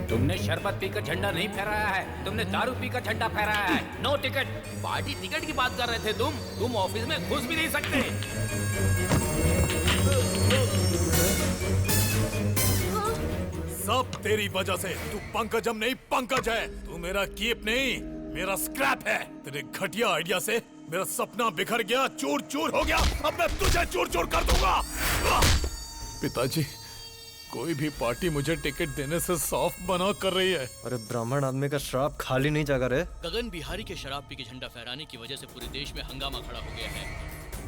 तुमने शरबत पीकर झंडा नहीं फहराया है, तुमने दारू पीकर झंडा फहराया है। No ticket. पार्टी टिकट की बात कर रहे थे तुम ऑफिस में घुस भी नहीं सकते। सब तेरी वजह से। तू पंकजम नहीं, पंकज है। तू मेरा कीप नहीं, मेरा स्क्रैप है। तेरे घटिया आइडिया से मेरा सपना बिखर गया, चूर चूर हो गया। अब मैं तुझे चूर चूर कर दूंगा। पिताजी, कोई भी पार्टी मुझे टिकट देने से साफ मना कर रही है। अरे ब्राह्मण आदमी का श्राप खाली नहीं जागा रे। गगन बिहारी के शराब पी के झंडा फहराने की वजह से पूरे देश में हंगामा खड़ा हो गया है।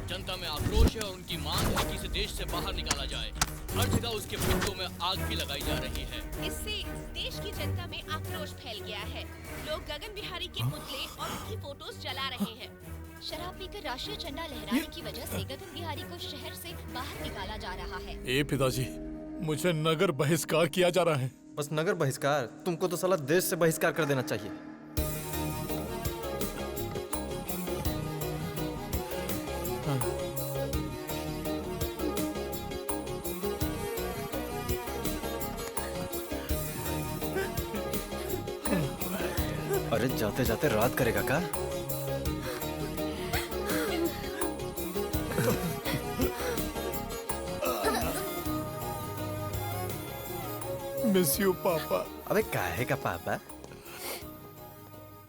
जनता में आक्रोश है और उनकी मांग है कि इसे देश से बाहर निकाला जाए। हर जगह उसके पुतलों में आग भी लगाई जा रही है। इससे देश की जनता में आक्रोश फैल गया है। लोग गगन बिहारी के पुतले और उनकी फोटोज जला रहे हैं। शराब पीकर राष्ट्रीय झंडा लहराने की वजह से गगन बिहारी को शहर से बाहर निकाला जा रहा है। ए पिताजी, मुझे नगर बहिष्कार किया जा रहा है। बस नगर बहिष्कार? तुमको तो साला देश से बहिष्कार कर देना चाहिए। अरे जाते जाते रात करेगा का? मिस यू पापा। अबे काहे का पापा?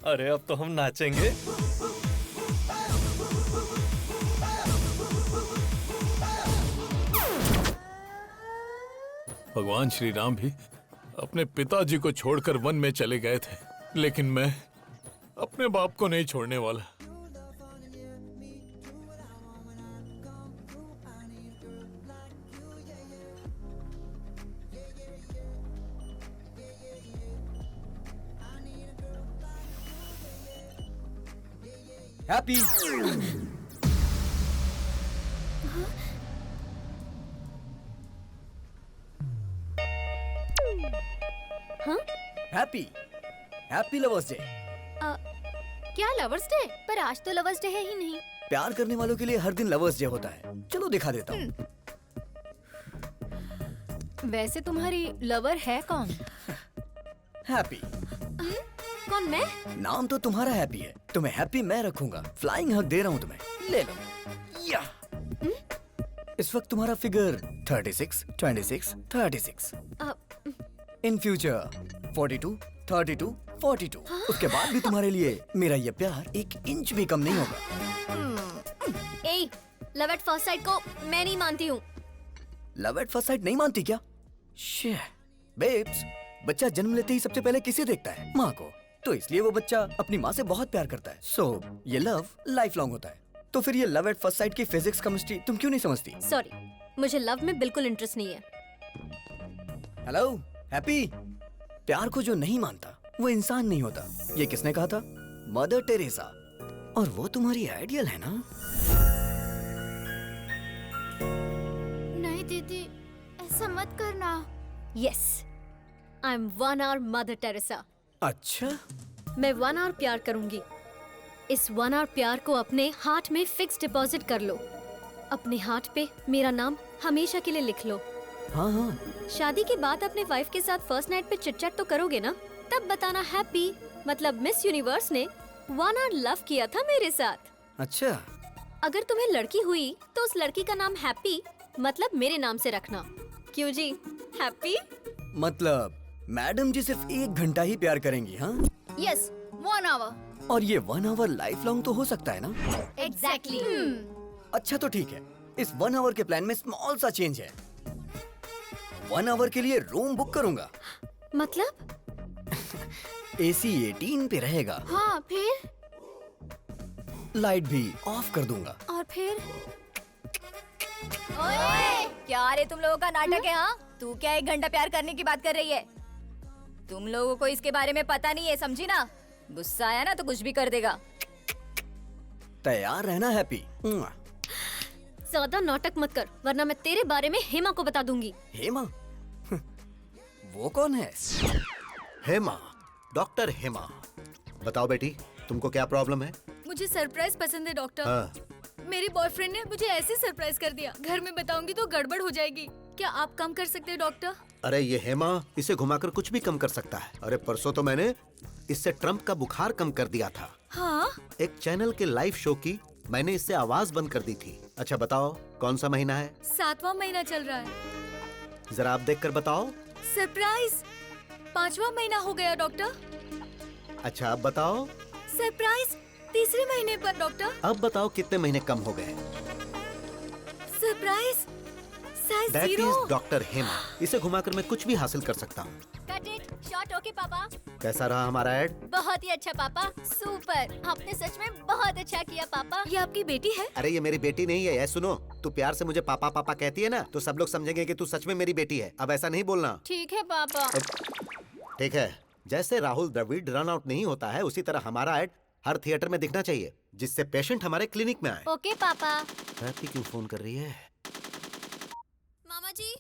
अरे अब तो हम नाचेंगे। भगवान श्री राम भी अपने पिताजी को छोड़कर वन में चले गए थे, लेकिन मैं अपने बाप को नहीं छोड़ने वाला। हैप्पी। हाँ? Happy happy lovers day. क्या लवर्स डे? पर आज तो लवर्स डे है ही नहीं। प्यार करने वालों के लिए हर दिन लवर्स डे होता है। चलो दिखा देता हूँ। वैसे तुम्हारी लवर है कौन? हैप्पी। कौन, मैं? नाम तो तुम्हारा हैप्पी है, तुम्हें हैप्पी मैं रखूंगा। फ्लाइंग हग दे रहा हूँ तुम्हें, ले लो। या। इस वक्त तुम्हारा फिगर 36, 26, 36। In future 42, 32, 42। उसके बाद भी तुम्हारे लिए मेरा ये प्यार 1 इंच भी कम नहीं होगा। ए, लव एट फर्स्ट साइट को मैं नहीं मानती हूँ। लव एट फर्स्ट साइट नहीं मानती क्या? बेब्स, बच्चा जन्म लेते ही सबसे पहले किसे देखता है? माँ को। तो इसलिए वो बच्चा अपनी माँ से बहुत प्यार करता है। सो ये लव लाइफ लॉन्ग होता है। तो फिर ये लव एट फर्स्ट साइट की फिजिक्स केमिस्ट्री तुम क्यों नहीं समझती? सॉरी, मुझे लव में बिल्कुल इंटरेस्ट नहीं है। Hello happy. प्यार को जो नहीं मानता वो इंसान नहीं होता। ये किसने कहा था? Mother Teresa. और वो तुम्हारी आइडियल है ना? नहीं दीदी, ऐसा मत करना। Yes, I am 1 hour mother Teresa. अच्छा, मैं 1 hour प्यार करूंगी। इस 1 hour प्यार को अपने हार्ट में फिक्स डिपॉजिट कर लो। अपने हार्ट पे मेरा नाम हमेशा के लिए लिख लो। हाँ हाँ। शादी के बाद अपने वाइफ के साथ फर्स्ट नाइट पे चिट-चैट तो करोगे ना? तब बताना हैप्पी मतलब मिस यूनिवर्स ने 1 hour लव किया था मेरे साथ। अच्छा। अगर तुम्हें लड़की हुई तो उस लड़की का नाम हैप्पी मतलब मेरे नाम से रखना। क्यों जी, हैप्पी? मतलब मैडम जी सिर्फ 1 घंटा ही प्यार करेंगी? हाँ यस, 1 hour। और ये 1 hour लाइफ लॉन्ग तो हो सकता है ना? एग्जैक्टली। अच्छा तो ठीक है, इस 1 hour के प्लान में स्मॉल सा चेंज है। 1 hour के लिए रूम बुक करूंगा। मतलब? AC 18 पे रहेगा। हाँ, फिर? लाइट भी ऑफ कर दूंगा। और फिर? ओए, क्या रे तुम लोगों का नाटक है? हाँ, तू क्या 1 घंटा प्यार करने की बात कर रही है? तुम लोगों को इसके बारे में पता नहीं है, समझी ना? गुस्सा आया ना तो कुछ भी कर देगा। तैयार रहना हैप्पी। ज्यादा नाटक मत कर, वरना मैं तेरे बारे में हेमा को बता दूंगी। हेमा? वो कौन है? हेमा, डॉक्टर हेमा। बताओ बेटी, तुमको क्या प्रॉब्लम है? मुझे सरप्राइज पसंद है डॉक्टर। हाँ। मेरे बॉयफ्रेंड ने मुझे ऐसे सरप्राइज कर दिया, घर में बताऊंगी तो गड़बड़ हो जाएगी। क्या आप कम कर सकते हैं डॉक्टर? अरे ये हेमा इसे घुमाकर कुछ भी कम कर सकता है। अरे परसों तो मैंने इससे ट्रम्प का बुखार कम कर दिया था। हाँ? एक चैनल के लाइव शो की मैंने इससे आवाज बंद कर दी थी। अच्छा बताओ कौन सा महीना है? 7वां महीना चल रहा है। जरा आप देखकर बताओ। सरप्राइज 5वां महीना हो गया डॉक्टर। अच्छा अब बताओ। सरप्राइज 3रे महीने पर डॉक्टर। अब बताओ कितने महीने कम हो गए? Surprise size That zero. is doctor Hema. इसे घुमाकर मैं कुछ भी हासिल कर सकता हूँ। कट इट शॉट ओके पापा। कैसा रहा हमारा ऐड? बहुत ही अच्छा पापा, सुपर। आपने सच में बहुत अच्छा किया पापा। ये आपकी बेटी है? अरे ये मेरी बेटी नहीं है। सुनो, तू प्यार से मुझे पापा पापा कहती है ना, तो सब लोग समझेंगे कि तू सच में मेरी बेटी है। अब ऐसा नहीं बोलना। ठीक है पापा। ठीक है। जैसे राहुल द्रविड़ रन आउट नहीं होता है, उसी तरह हमारा ऐड हर थिएटर में दिखना चाहिए, जिससे पेशेंट हमारे क्लिनिक में आए। ओके पापा। हैप्पी क्यों फोन कर रही है? मामा जी,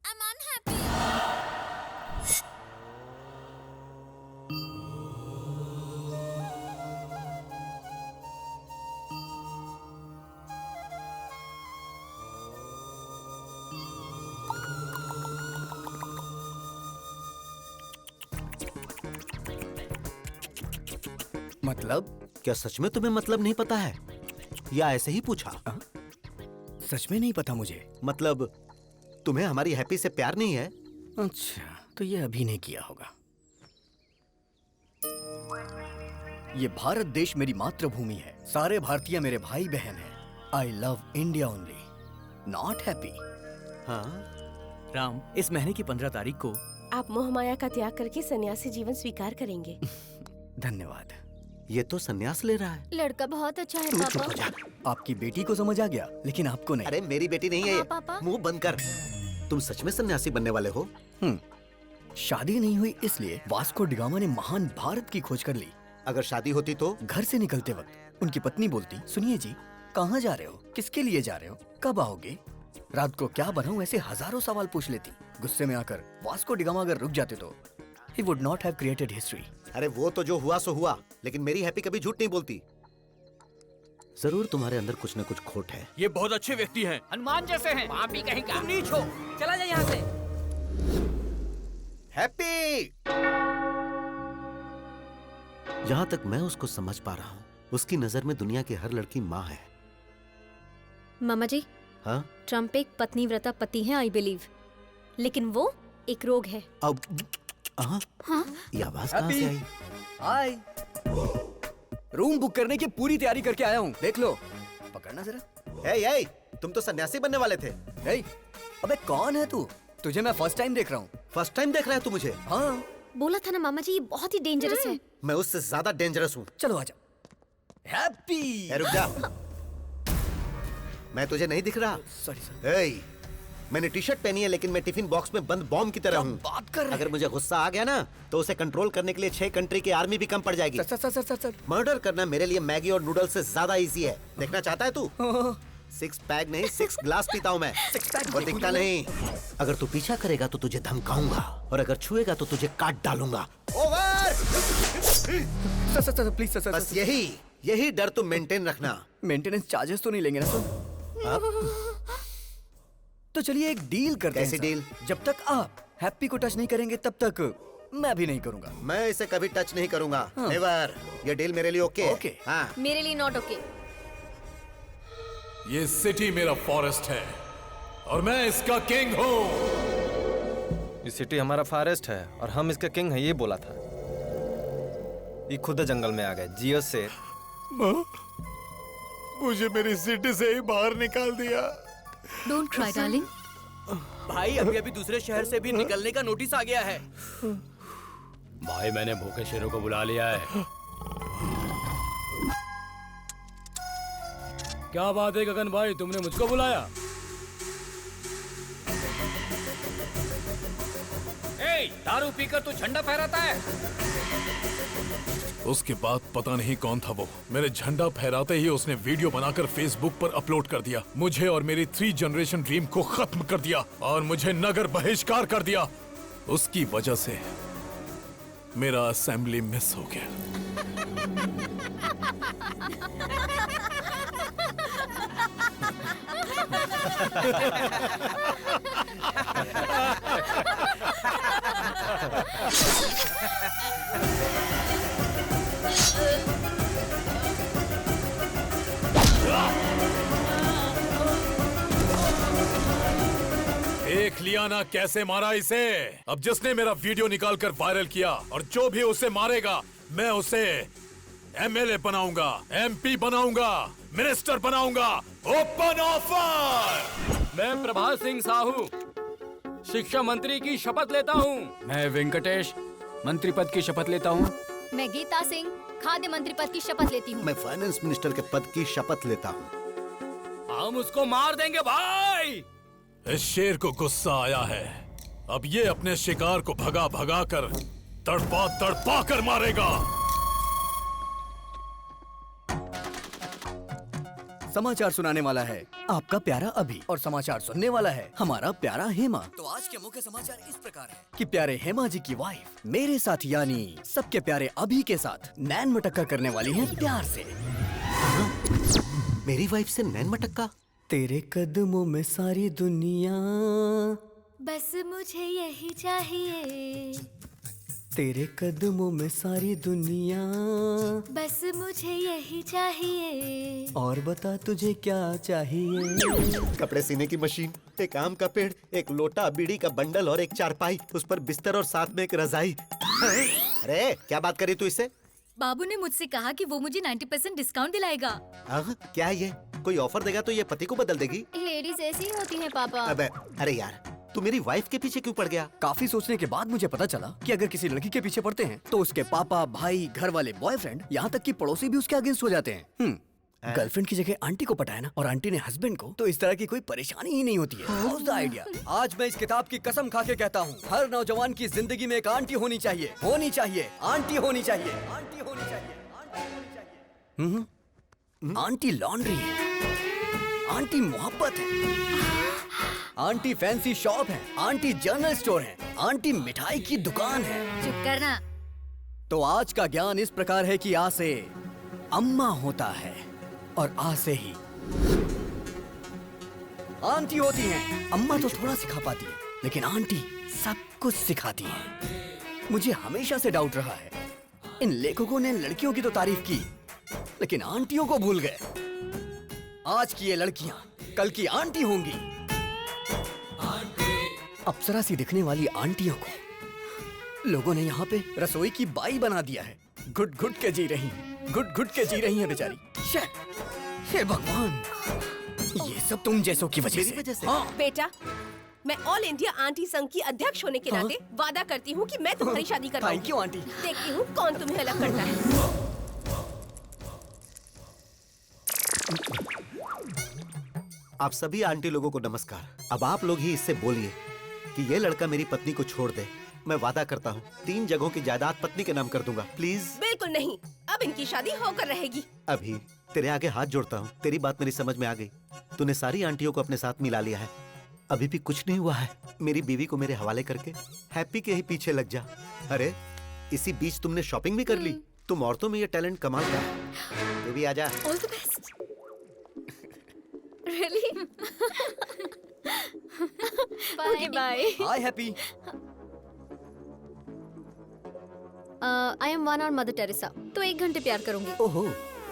आई एम अनहैप्पी। मतलब? क्या सच में तुम्हें मतलब नहीं पता है, या ऐसे ही पूछा? सच में नहीं पता मुझे। मतलब तुम्हें हमारी हैप्पी से प्यार नहीं है? अच्छा, तो ये अभी नहीं किया होगा। ये भारत देश मेरी मातृभूमि है। सारे भारतीय मेरे भाई बहन हैं। I love India only, not happy. हाँ राम, इस महीने की 15 तारीख को आप मोह माया का त्याग करके सन्यासी जीवन स्वीकार करेंगे। धन्यवाद। ये तो सन्यास ले रहा है। लड़का बहुत अच्छा है तू पापा। चुप हो जा। आपकी बेटी को समझ आ गया, लेकिन आपको नहीं। अरे मेरी बेटी नहीं है ये। पापा। मुंह बंद कर। तुम सच में सन्यासी बनने वाले हो? शादी नहीं हुई इसलिए वास्को डिगामा ने महान भारत की खोज कर ली। अगर शादी होती तो? घर से निकलते वक्त उनकी पत्नी बोलती, सुनिए जी, कहाँ जा रहे हो, किसके लिए जा रहे हो, कब आओगे, रात को क्या बनाऊं, ऐसे हजारों सवाल पूछ लेती। गुस्से में आकर वास्को डिगामा अगर रुक जाते तो he would not have created history. अरे वो तो जो हुआ सो हुआ, लेकिन मेरी हैप्पी कभी झूठ नहीं बोलती। जरूर तुम्हारे अंदर कुछ न कुछ खोट है। ये बहुत अच्छे व्यक्ति हैं। हनुमान जैसे हैं। आप भी कहीं का तुम नीच हो, चला जा यहाँ से। हैप्पी! जहाँ तक मैं उसको समझ पा रहा हूँ, उसकी नजर में दुनिया की हर लड़की माँ है। मामा जी, हाँ? ट्रम्प एक पत्नीव्रता पति है, आई बिलीव, लेकिन वो एक रोग है। अब हाँ? ये आवाज कहाँ से आई? हाय, रूम बुक करने की पूरी तैयारी करके आया हूँ, देख लो। पकड़ना जरा। ए, तुम तो सन्यासी बनने वाले थे। अबे कौन है तू? तुझे मैं फर्स्ट टाइम देख रहा हूँ। फर्स्ट टाइम देख रहा है तू मुझे? हाँ। बोला था ना मामा जी, ये बहुत ही डेंजरस है। मैं उससे ज्यादा डेंजरस हूँ। चलो आजा। हैप्पी! रुक जा। मैं तुझे नहीं दिख रहा? सॉरी। मैंने टी शर्ट पहनी है, लेकिन मैं टिफिन बॉक्स में बंद बॉम्ब की तरह हूँ। बात कर रहे हैं? अगर मुझे गुस्सा आ गया ना, तो उसे कंट्रोल करने के लिए 6 कंट्री की आर्मी भी कम पड़ जाएगी। सर। मर्डर करना मेरे लिए मैगी और नूडल्स से ज्यादा इजी है। देखना चाहता है तू? 6 पैक नहीं, 6 ग्लास पीता हूँ मैं। और दिखता नहीं। अगर तू पीछा करेगा तो तुझे धमकाऊंगा, और अगर छुएगा तो तुझे काट डालूंगा। ओवर! Sir please sir. बस यही डर तुम मेंटेन रखना। मेंटेनेंस चार्जेस तो नहीं लेंगे ना सर? तो चलिए एक डील करते हैं। कैसी डील? जब तक आप हैप्पी को टच नहीं करेंगे तब तक मैं भी नहीं करूंगा। मैं इसे कभी टच नहीं करूंगा। नेवर। ये डील मेरे लिए ओके? ओके। हाँ। मेरे लिए नॉट ओके। ये सिटी मेरा फॉरेस्ट है और मैं इसका किंग हूँ। ये सिटी हमारा फॉरेस्ट है और हम इसका किंग है, ये बोला था। ये खुद जंगल में आ गए। जियो शेर। मुझे मेरी सिटी से ही बाहर निकाल दिया। Don't cry darling. भाई अभी दूसरे शहर से भी निकलने का नोटिस आ गया है। भाई मैंने भूखे शेरों को बुला लिया है। क्या बात है गगन भाई, तुमने मुझको बुलाया? दारू पीकर तू झंडा फहराता है? उसके बाद पता नहीं कौन था वो, मेरे झंडा फहराते ही उसने वीडियो बनाकर फेसबुक पर अपलोड कर दिया। मुझे और मेरी 3 जनरेशन ड्रीम को खत्म कर दिया और मुझे नगर बहिष्कार कर दिया। उसकी वजह से मेरा असेंबली मिस हो गया। देख लिया ना कैसे मारा इसे। अब जिसने मेरा वीडियो निकालकर वायरल किया और जो भी उसे मारेगा, मैं उसे एमएलए बनाऊंगा, एमपी बनाऊंगा, मिनिस्टर बनाऊंगा। Open offer. मैं प्रभात सिंह साहू शिक्षा मंत्री की शपथ लेता हूँ। मैं वेंकटेश मंत्री पद की शपथ लेता हूँ। मैं गीता सिंह खाद्य मंत्री पद की शपथ लेती हूँ। मैं फाइनेंस मिनिस्टर के पद की शपथ लेता हूँ। हम उसको मार देंगे भाई। इस शेर को गुस्सा आया है, अब ये अपने शिकार को भगा भगा कर तड़पा तड़पा कर मारेगा। समाचार सुनाने वाला है आपका प्यारा अभी और समाचार सुनने वाला है हमारा प्यारा हेमा। तो आज के मुख्य समाचार इस प्रकार है कि प्यारे हेमा जी की वाइफ मेरे साथ यानी सबके प्यारे अभी के साथ नैन मटक्का करने वाली है प्यार से। मेरी वाइफ से नैन मटक्का? तेरे कदमों में सारी दुनिया, बस मुझे यही चाहिए। तेरे कदमों में सारी दुनिया, बस मुझे यही चाहिए। और बता तुझे क्या चाहिए? कपड़े सीने की मशीन, एक आम का पेड़, एक लोटा, बीड़ी का बंडल और एक चारपाई, उस पर बिस्तर और साथ में एक रजाई। अरे क्या बात करी तू इससे? बाबू ने मुझसे कहा कि वो मुझे 90% डिस्काउंट दिलाएगा। क्या ये कोई ऑफर देगा तो ये पति को बदल देगी? लेडीज ऐसी ही होती हैं पापा। अबे अरे यार, तू मेरी वाइफ के पीछे क्यों पड़ गया? काफी सोचने के बाद मुझे पता चला कि अगर किसी लड़की के पीछे पड़ते हैं तो उसके पापा, भाई, घर वाले, बॉयफ्रेंड, यहाँ तक कि पड़ोसी भी उसके अगेंस्ट हो जाते हैं। गर्लफ्रेंड की जगह आंटी को पटाया ना, और आंटी ने हस्बैंड को, तो इस तरह की कोई परेशानी ही नहीं होती है। How's the idea? आज मैं इस किताब की कसम खा के कहता हूँ, हर नौजवान की जिंदगी में एक आंटी होनी चाहिए, होनी चाहिए, आंटी होनी चाहिए, आंटी होनी चाहिए, आंटी होनी चाहिए। आंटी लॉन्ड्री है, आंटी मोहब्बत है, आंटी फैंसी शॉप है, आंटी जनरल स्टोर है, आंटी मिठाई की दुकान है। चुप करना। तो आज का ज्ञान इस प्रकार है कि आ से अम्मा होता है और आ से ही आंटी होती हैं। अम्मा तो थोड़ा सिखा पाती है, लेकिन आंटी सब कुछ सिखाती है। मुझे हमेशा से डाउट रहा है, इन लेखकों ने लड़कियों की तो तारीफ की, लेकिन आंटियों को भूल गए। आज की ये लड़कियां कल की आंटी होंगी। अप्सरा सी दिखने वाली आंटियों को लोगों ने यहाँ पे रसोई की बाई बना दिया है। घुट घुट के जी रही, घुट घुट के जी रही है बेचारी। हे भगवान, ये सब तुम जैसों की वजह से। हाँ। बेटा, मैं ऑल इंडिया आंटी संघ की अध्यक्ष होने के नाते वादा करती हूँ कि मैं तुम्हारी शादी करवाऊंगी। Thank you aunty. देखती हूँ कौन तुम्हें अलग करता है। आप सभी आंटी लोगों को नमस्कार। अब आप लोग ही इससे बोलिए कि ये लड़का मेरी पत्नी को छोड़ दे। मैं वादा करता हूँ 3 जगहों की जायदाद पत्नी के नाम कर दूंगा। प्लीज। बिल्कुल नहीं, अब इनकी शादी होकर रहेगी। अभी तेरे आगे हाथ जोड़ता हूँ, तेरी बात मेरी समझ में आ गई। तूने सारी आंटियों को अपने साथ मिला लिया है, अभी भी कुछ नहीं हुआ है। मेरी बीवी को मेरे हवाले करके हैप्पी के ही पीछे लग जा। अरे इसी बीच तुमने शॉपिंग भी कर ली। तुम औरतों में ये टैलेंट कमाल का है। तू भी आजा। All the best. Really? Okay bye. Hi happy. I am one और मदर टेरेसा, तो 1 घंटे प्यार करूंगी। ओहो,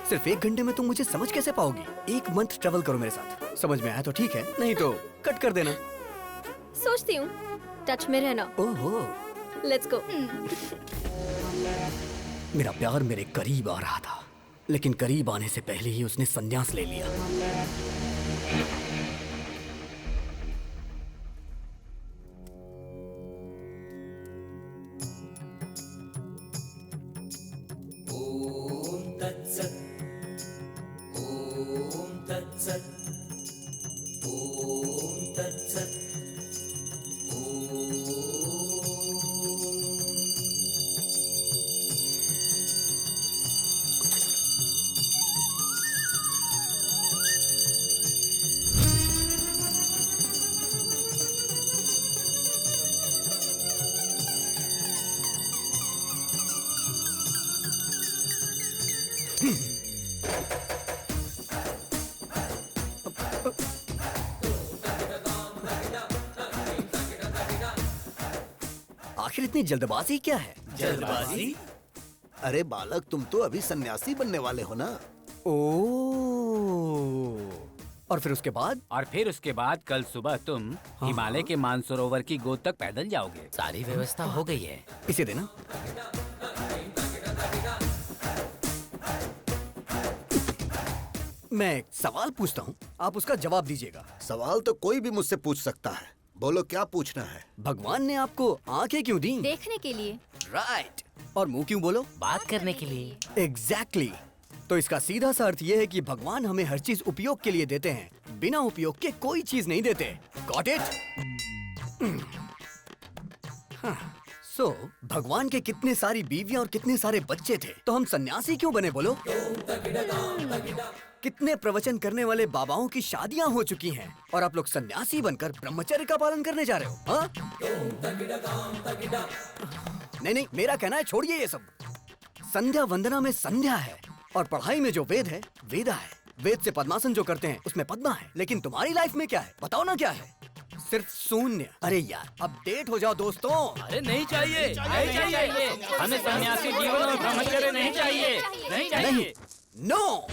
सिर्फ 1 घंटे में तुम मुझे समझ कैसे पाओगी? 1 मंथ ट्रेवल करो मेरे साथ, समझ में आया तो ठीक है, नहीं तो कट कर देना। सोचती हूँ, टच में रहना। ओहो, लेट्स गो। मेरा प्यार मेरे करीब आ रहा था, लेकिन करीब आने से पहले ही उसने संन्यास ले लिया। आखिर इतनी जल्दबाजी क्या है? जल्दबाजी? अरे बालक, तुम तो अभी सन्यासी बनने वाले हो ना। और फिर उसके बाद? और फिर उसके बाद कल सुबह तुम हिमालय के मानसरोवर की गोद तक पैदल जाओगे। सारी व्यवस्था हो गई है। इसे देना। मैं एक सवाल पूछता हूँ, आप उसका जवाब दीजिएगा। सवाल तो कोई भी मुझसे पूछ सकता है, बोलो क्या पूछना है। भगवान ने आपको आंखें क्यों दी? देखने के लिए। राइट। और मुंह क्यों बोलो? बात करने के लिए। एग्जैक्टली। तो इसका सीधा सा अर्थ ये है कि भगवान हमें हर चीज उपयोग के लिए देते हैं, बिना उपयोग के कोई चीज नहीं देते। Got it? सो भगवान के कितने सारी बीवियां और कितने सारे बच्चे थे, तो हम सन्यासी क्यों बने बोलो? कितने प्रवचन करने वाले बाबाओं की शादियां हो चुकी हैं और आप लोग सन्यासी बनकर ब्रह्मचर्य का पालन करने जा रहे हो? हाँ? नहीं, मेरा कहना है छोड़िए ये सब। संध्या वंदना में संध्या है और पढ़ाई में जो वेद है वेदा है। वेद से पद्मासन जो करते हैं उसमें पद्मा है, लेकिन तुम्हारी लाइफ में क्या है बताओ ना? क्या है? सिर्फ शून्य। अरे यार अपडेट हो जाओ दोस्तों। अरे नहीं चाहिए, नहीं चाहिए, हमें सन्यासी जीवन और ब्रह्मचर्य नहीं चाहिए, नहीं चाहिए। नो।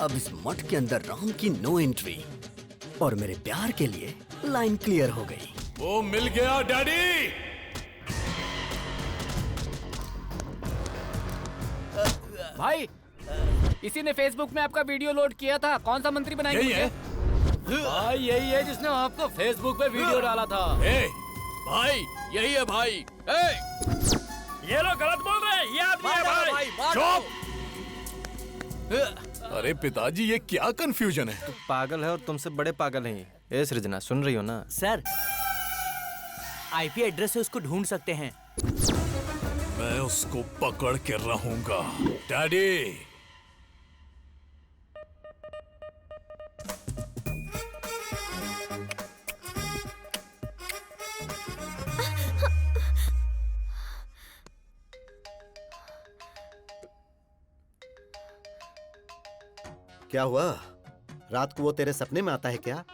अब इस मठ के अंदर राम की नो एंट्री और मेरे प्यार के लिए लाइन क्लियर हो गई। वो मिल गया डैडी। भाई इसी ने फेसबुक में आपका वीडियो लोड किया था, कौन सा मंत्री बनाएंगे? यही है? भाई यही है जिसने आपको फेसबुक पे वीडियो डाला था। भाई यही है भाई। ये लोग गलत बोल रहे हैं, ये आदमी है भाई। चुप। अरे पिताजी ये क्या कंफ्यूजन है? तू पागल है और तुमसे बड़े पागल हैं। ए सृजना सुन रही हो ना? सर आईपी एड्रेस से उसको ढूंढ सकते हैं। मैं उसको पकड़ के रहूंगा डैडी। क्या हुआ? रात को वो तेरे सपने में आता है क्या?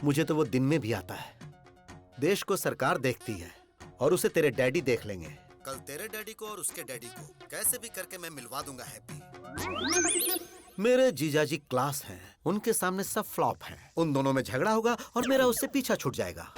मुझे तो वो दिन में भी आता है। देश को सरकार देखती है और उसे तेरे डैडी देख लेंगे। कल तेरे डैडी को और उसके डैडी को कैसे भी करके मैं मिलवा दूंगा हैप्पी। मेरे जीजाजी क्लास हैं, उनके सामने सब फ्लॉप हैं। उन दोनों में झगड़ा होगा और मेरा उससे पीछा छूट जाएगा।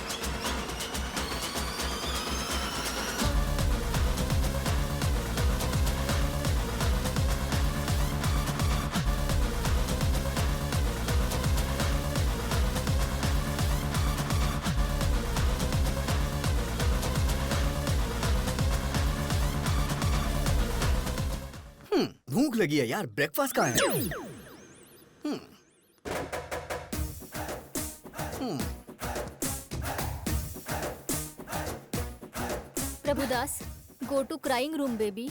भूख लगी है यार, ब्रेकफास्ट कहाँ है? Prabhudas, go to crying room baby.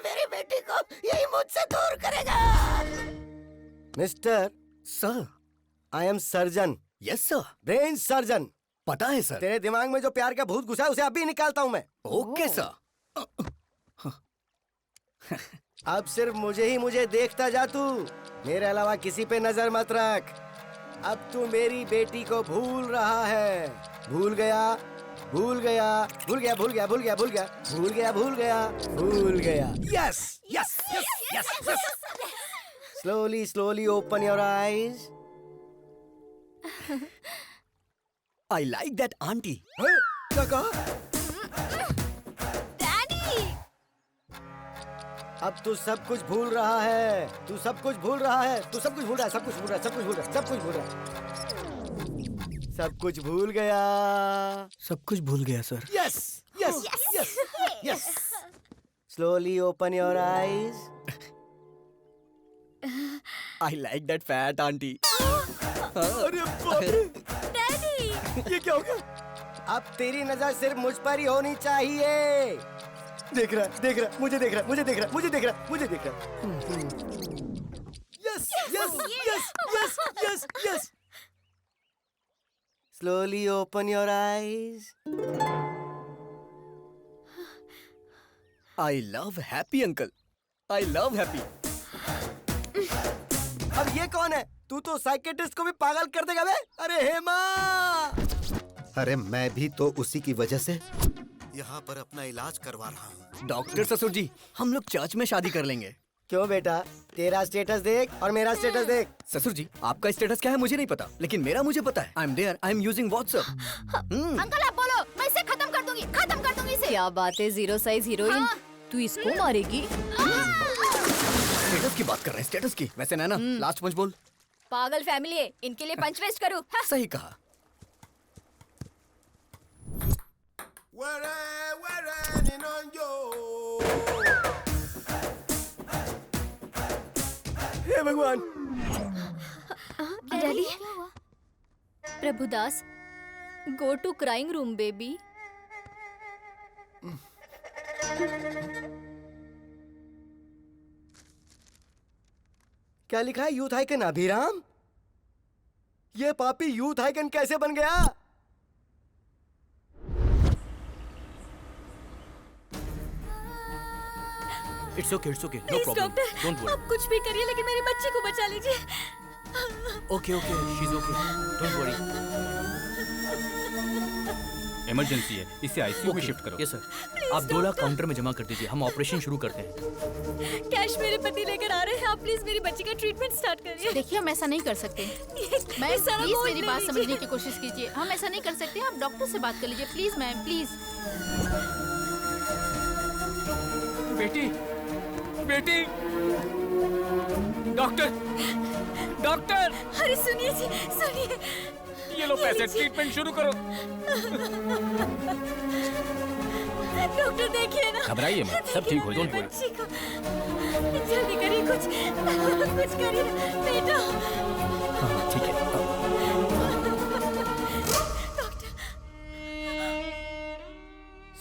मेरी बेटी को यही मुझसे दूर करेगा। Mister sir, I am surgeon. Yes sir. Brain surgeon. पता है सर। तेरे दिमाग में जो प्यार का भूत घुसा है उसे अभी निकालता हूँ मैं। Okay sir. अब सिर्फ मुझे देखता जा तू, मेरे अलावा किसी पे नजर मत रख। अब तू मेरी बेटी को भूल रहा है। भूल गया, भूल गया, भूल गया, भूल गया, भूल गया, भूल गया, भूल गया, भूल गया, भूल गया। Yes yes yes yes yes. Slowly slowly open your eyes. I like that auntie. क्या कहा? डैडी! अब तू सब कुछ भूल रहा है। तू सब कुछ भूल रहा है। तू सब कुछ भूल रहा है। सब कुछ भूल रहा है। सब कुछ भूल रहा है। सब कुछ भूल रहा है। सब कुछ भूल गया। सब कुछ भूल गया sir. Yes yes yes yes. Slowly open your eyes. I like that fat auntie. अरे बाप रे! ये क्या हो गया? अब तेरी नजर सिर्फ मुझ पर ही होनी चाहिए। देख रहा, मुझे देख रहा, मुझे देख रहा, मुझे देख रहा, मुझे देख रहा। Yes yes yes yes yes yes. Slowly open your eyes. I love happy uncle. I love happy. अब ये कौन है? तू तो साइकेट्रिस्ट को भी पागल कर देगा बे। अरे हेमा, अरे मैं भी तो उसी की वजह से यहाँ पर अपना इलाज करवा रहा हूँ। डॉक्टर ससुर जी, हम लोग चर्च में शादी कर लेंगे। क्यों बेटा, तेरा स्टेटस देख और मेरा स्टेटस देख। ससुर जी, आपका स्टेटस क्या है मुझे नहीं पता, लेकिन मेरा मुझे पता है। I am there, I am using WhatsApp. Uncle आप बोलो, मैं इसे खत्म कर दूंगी इसे। क्या बात है जीरो साइज हीरोइन, तू इसको मारेगी? स्टेटस की बात कर रहे हैं, स्टेटस की। वैसे नैना, लास्ट पंच बोल। पागल फैमिली है, इनके लिए पंच वेस्ट करूँ? सही कहा। हे भगवान। Daddy, Prabhudas, go to crying room baby. क्या लिखा है? Youth icon Abhiram? ये पापी यूथ आइकन कैसे बन गया? It's okay, no please problem, doctor, don't worry. आप कुछ भी करिए लेकिन मेरी बच्ची को बचा लीजिए। Okay, she is okay, don't worry. Emergency है, इसे आईसीयू में शिफ्ट करो। Yes sir. आप 2 लाख काउंटर में जमा कर दीजिए, हम ऑपरेशन शुरू करते हैं। कैश मेरे पति लेकर आ रहे हैं, आप प्लीज मेरी बच्ची का ट्रीटमेंट स्टार्ट करिए। देखिए, हम ऐसा नहीं कर सकते। मैम ये सारा प्लीज गोल्ड मेरी ले बात लीजिए। समझने की कोशिश कीजिए। हम ऐसा नहीं कर सकते, आप डॉक्टर से बात कर लीजिए प्लीज मैम, प्लीज। बेटी, बेटी, डॉक्टर, डॉक्टर। अरे सुनिए जी, सुनिए। ये लो पैसे, ट्रीटमेंट शुरू करो। डॉक्टर देखिए ना। घबराइए मत, सब ठीक हो जाएगा। बच्ची को जल्दी करिए, कुछ करिए बेटा। हाँ ठीक है।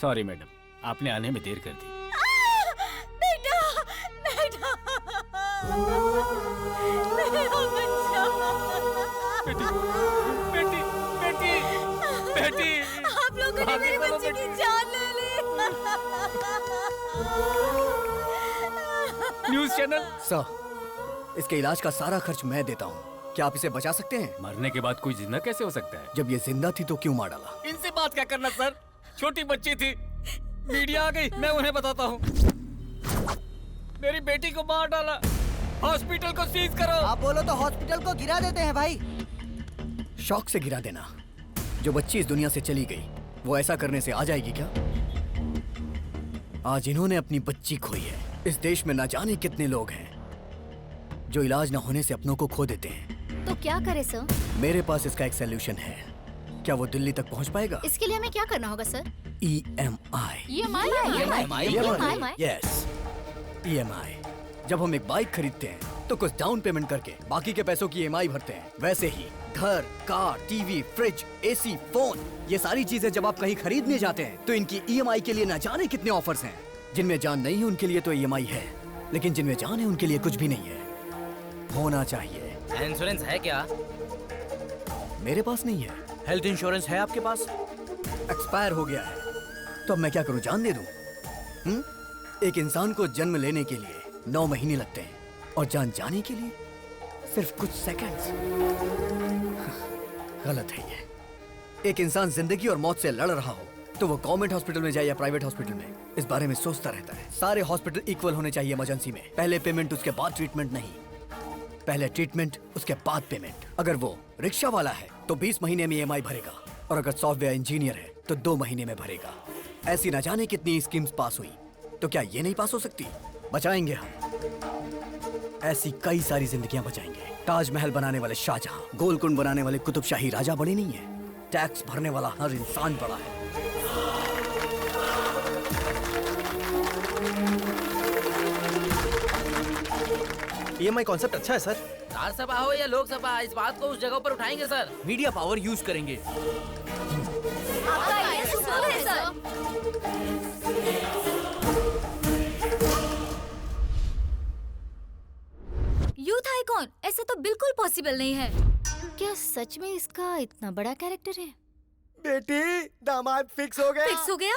सॉरी मैडम, आपने आने में देर कर दी। बेटा, बेटा, मेरा बच्चा। बेटी, बेटी, बेटी, बेटी। आप लोगों ने मेरी बच्ची की जान ले ली। News channel. सर, इसके इलाज का सारा खर्च मैं देता हूँ। क्या आप इसे बचा सकते हैं? मरने के बाद कोई जिंदा कैसे हो सकता है? जब ये जिंदा थी तो क्यों मार डाला? इनसे बात क्या करना सर, छोटी बच्ची थी, मीडिया आ गई, मैं उन्हें बताता हूँ। मेरी बेटी को मार डाला, हॉस्पिटल को सीज करो। आप बोलो तो हॉस्पिटल को गिरा देते हैं भाई। शौक से गिरा देना। जो बच्ची इस दुनिया से चली गई, वो ऐसा करने से आ जाएगी क्या? आज इन्होंने अपनी बच्ची खोई है। इस देश में न जाने कितने लोग हैं जो इलाज न होने से अपनों को खो देते हैं। तो क्या करे सर? मेरे पास इसका एक सलूशन है। क्या वो दिल्ली तक पहुंच पाएगा? इसके लिए हमें क्या करना होगा सर? EMI। Yes, EMI। जब हम एक बाइक खरीदते हैं तो कुछ डाउन पेमेंट करके बाकी के पैसों की EMI भरते हैं। वैसे ही घर, car, TV, fridge, AC, phone, ये सारी चीजें जब आप कहीं खरीदने जाते हैं तो इनकी EMI के लिए न जाने कितने ऑफर्स हैं। जिनमें जान नहीं है उनके लिए तो EMI है, लेकिन जिनमें जान है उनके लिए कुछ भी नहीं है। होना चाहिए। इंश्योरेंस है क्या? मेरे पास नहीं है। हेल्थ इंश्योरेंस है आपके पास? एक्सपायर हो गया है। तो अब मैं क्या करूं, जान दे दूं? एक इंसान को जन्म लेने के लिए 9 महीने लगते हैं और जान जाने के लिए सिर्फ कुछ सेकंड्स। गलत है ये। एक इंसान जिंदगी और मौत से लड़ रहा हो तो वो गवर्नमेंट हॉस्पिटल में जाए या प्राइवेट हॉस्पिटल में, इस बारे में सोचता रहता है। सारे हॉस्पिटल इक्वल होने चाहिए इमरजेंसी में। पहले पेमेंट उसके बाद ट्रीटमेंट नहीं, पहले ट्रीटमेंट उसके बाद पेमेंट। अगर वो रिक्शा वाला है तो 20 महीने में EMI भरेगा, और अगर सॉफ्टवेयर इंजीनियर है तो 2 महीने में भरेगा। ऐसी न जाने कितनी स्कीम्स पास हुई, तो क्या ये नहीं पास हो सकती? बचाएंगे हम। ऐसी कई सारी जिंदगियां बचाएंगे। ताजमहल बनाने वाले शाहजहां, गोलकुंड बनाने वाले कुतुब शाही राजा बड़े नहीं है। टैक्स भरने वाला हर इंसान बड़ा है। EMI कॉन्सेप्ट अच्छा है सर। राज्यसभा हो या लोकसभा, इस बात को उस जगह पर उठाएंगे सर। मीडिया पावर यूज करेंगे। आपका आइडिया सुपर है सर। यूथ आइकॉन, ऐसा तो बिल्कुल पॉसिबल नहीं है। क्या सच में इसका इतना बड़ा कैरेक्टर है? बेटी, दामाद फिक्स हो गया। फिक्स हो गया?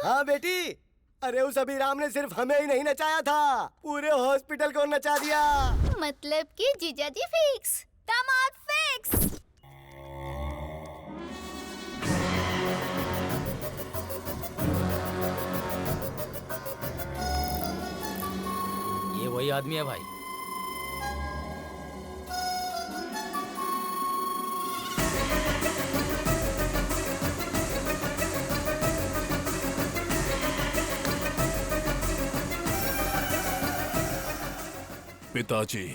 हाँ बेटी। अरे उस अभिराम ने सिर्फ हमें ही नहीं नचाया था, पूरे हॉस्पिटल को नचा दिया। मतलब कि जीजाजी फिक्स, दामाद फिक्स। ये वही आदमी है भाई। पिताजी,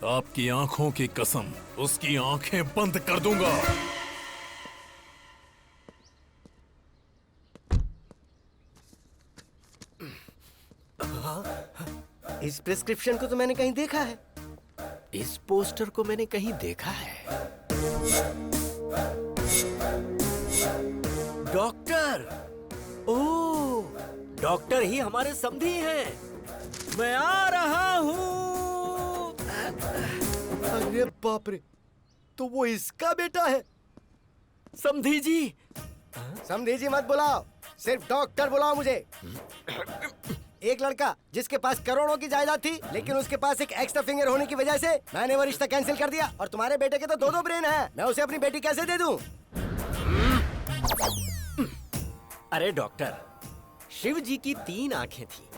आपकी आंखों की कसम, उसकी आंखें बंद कर दूंगा। इस प्रिस्क्रिप्शन को तो मैंने कहीं देखा है। इस पोस्टर को मैंने कहीं देखा है। डॉक्टर, ओह, डॉक्टर ही हमारे समधी हैं। मैं आ रहा हूँ। अरे बाप रे, तो वो इसका बेटा है। समधी जी। समधी जी मत बुलाओ, सिर्फ डॉक्टर बुलाओ मुझे। एक लड़का जिसके पास करोड़ों की जायदाद थी, लेकिन उसके पास एक एक्स्ट्रा फिंगर होने की वजह से मैंने वो रिश्ता कैंसिल कर दिया। और तुम्हारे बेटे के तो दो ब्रेन हैं। मैं उसे अपनी बेटी कैसे दे दूं? अरे डॉक्टर, शिव जी की 3 आंखें थी,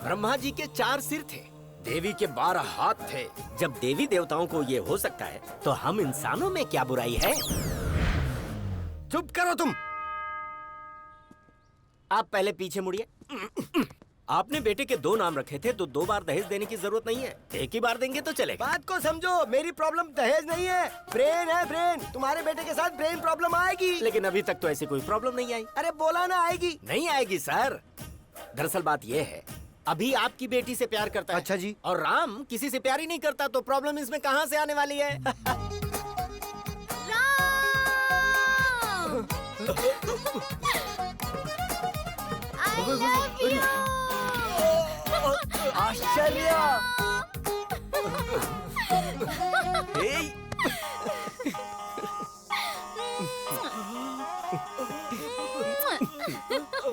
ब्रह्मा जी के 4 सिर थे, देवी के 12 हाथ थे। जब देवी देवताओं को ये हो सकता है, तो हम इंसानों में क्या बुराई है? चुप करो तुम। आप पहले पीछे मुड़िए। आपने बेटे के 2 नाम रखे थे, तो 2 बार दहेज देने की जरूरत नहीं है। एक ही बार देंगे तो चलेगा। बात को समझो, मेरी प्रॉब्लम दहेज नहीं है, ब्रेन है ब्रेन। तुम्हारे बेटे के साथ ब्रेन प्रॉब्लम आएगी। लेकिन अभी तक तो ऐसी कोई प्रॉब्लम नहीं आई। अरे बोला ना आएगी। नहीं आएगी सर। दरअसल बात ये है, अभी आपकी बेटी से प्यार करता है। अच्छा जी। और राम किसी से प्यार ही नहीं करता, तो प्रॉब्लम इसमें कहाँ से आने वाली है? आश्चर्य।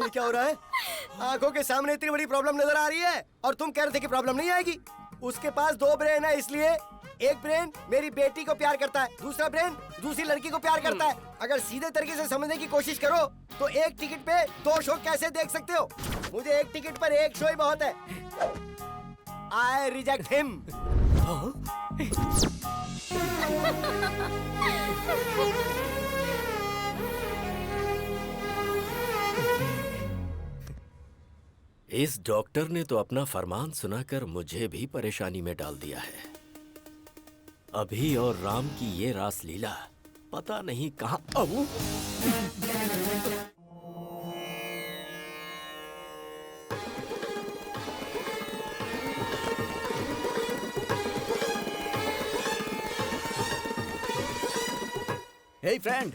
क्या हो रहा है? आंखों के सामने इतनी बड़ी प्रॉब्लम नजर आ रही है और तुम कह रहे थे कि प्रॉब्लम नहीं आएगी। उसके पास 2 ब्रेन है, इसलिए एक ब्रेन मेरी बेटी को प्यार करता है, दूसरा ब्रेन दूसरी लड़की को प्यार करता है। अगर सीधे तरीके से समझने की कोशिश करो तो एक टिकट पे 2 शो कैसे देख सकते हो? मुझे एक टिकट पर एक शो ही बहुत है। I reject him. इस डॉक्टर ने तो अपना फरमान सुनाकर मुझे भी परेशानी में डाल दिया है। अभी और राम की ये रास लीला पता नहीं कहां। हे फ्रेंड,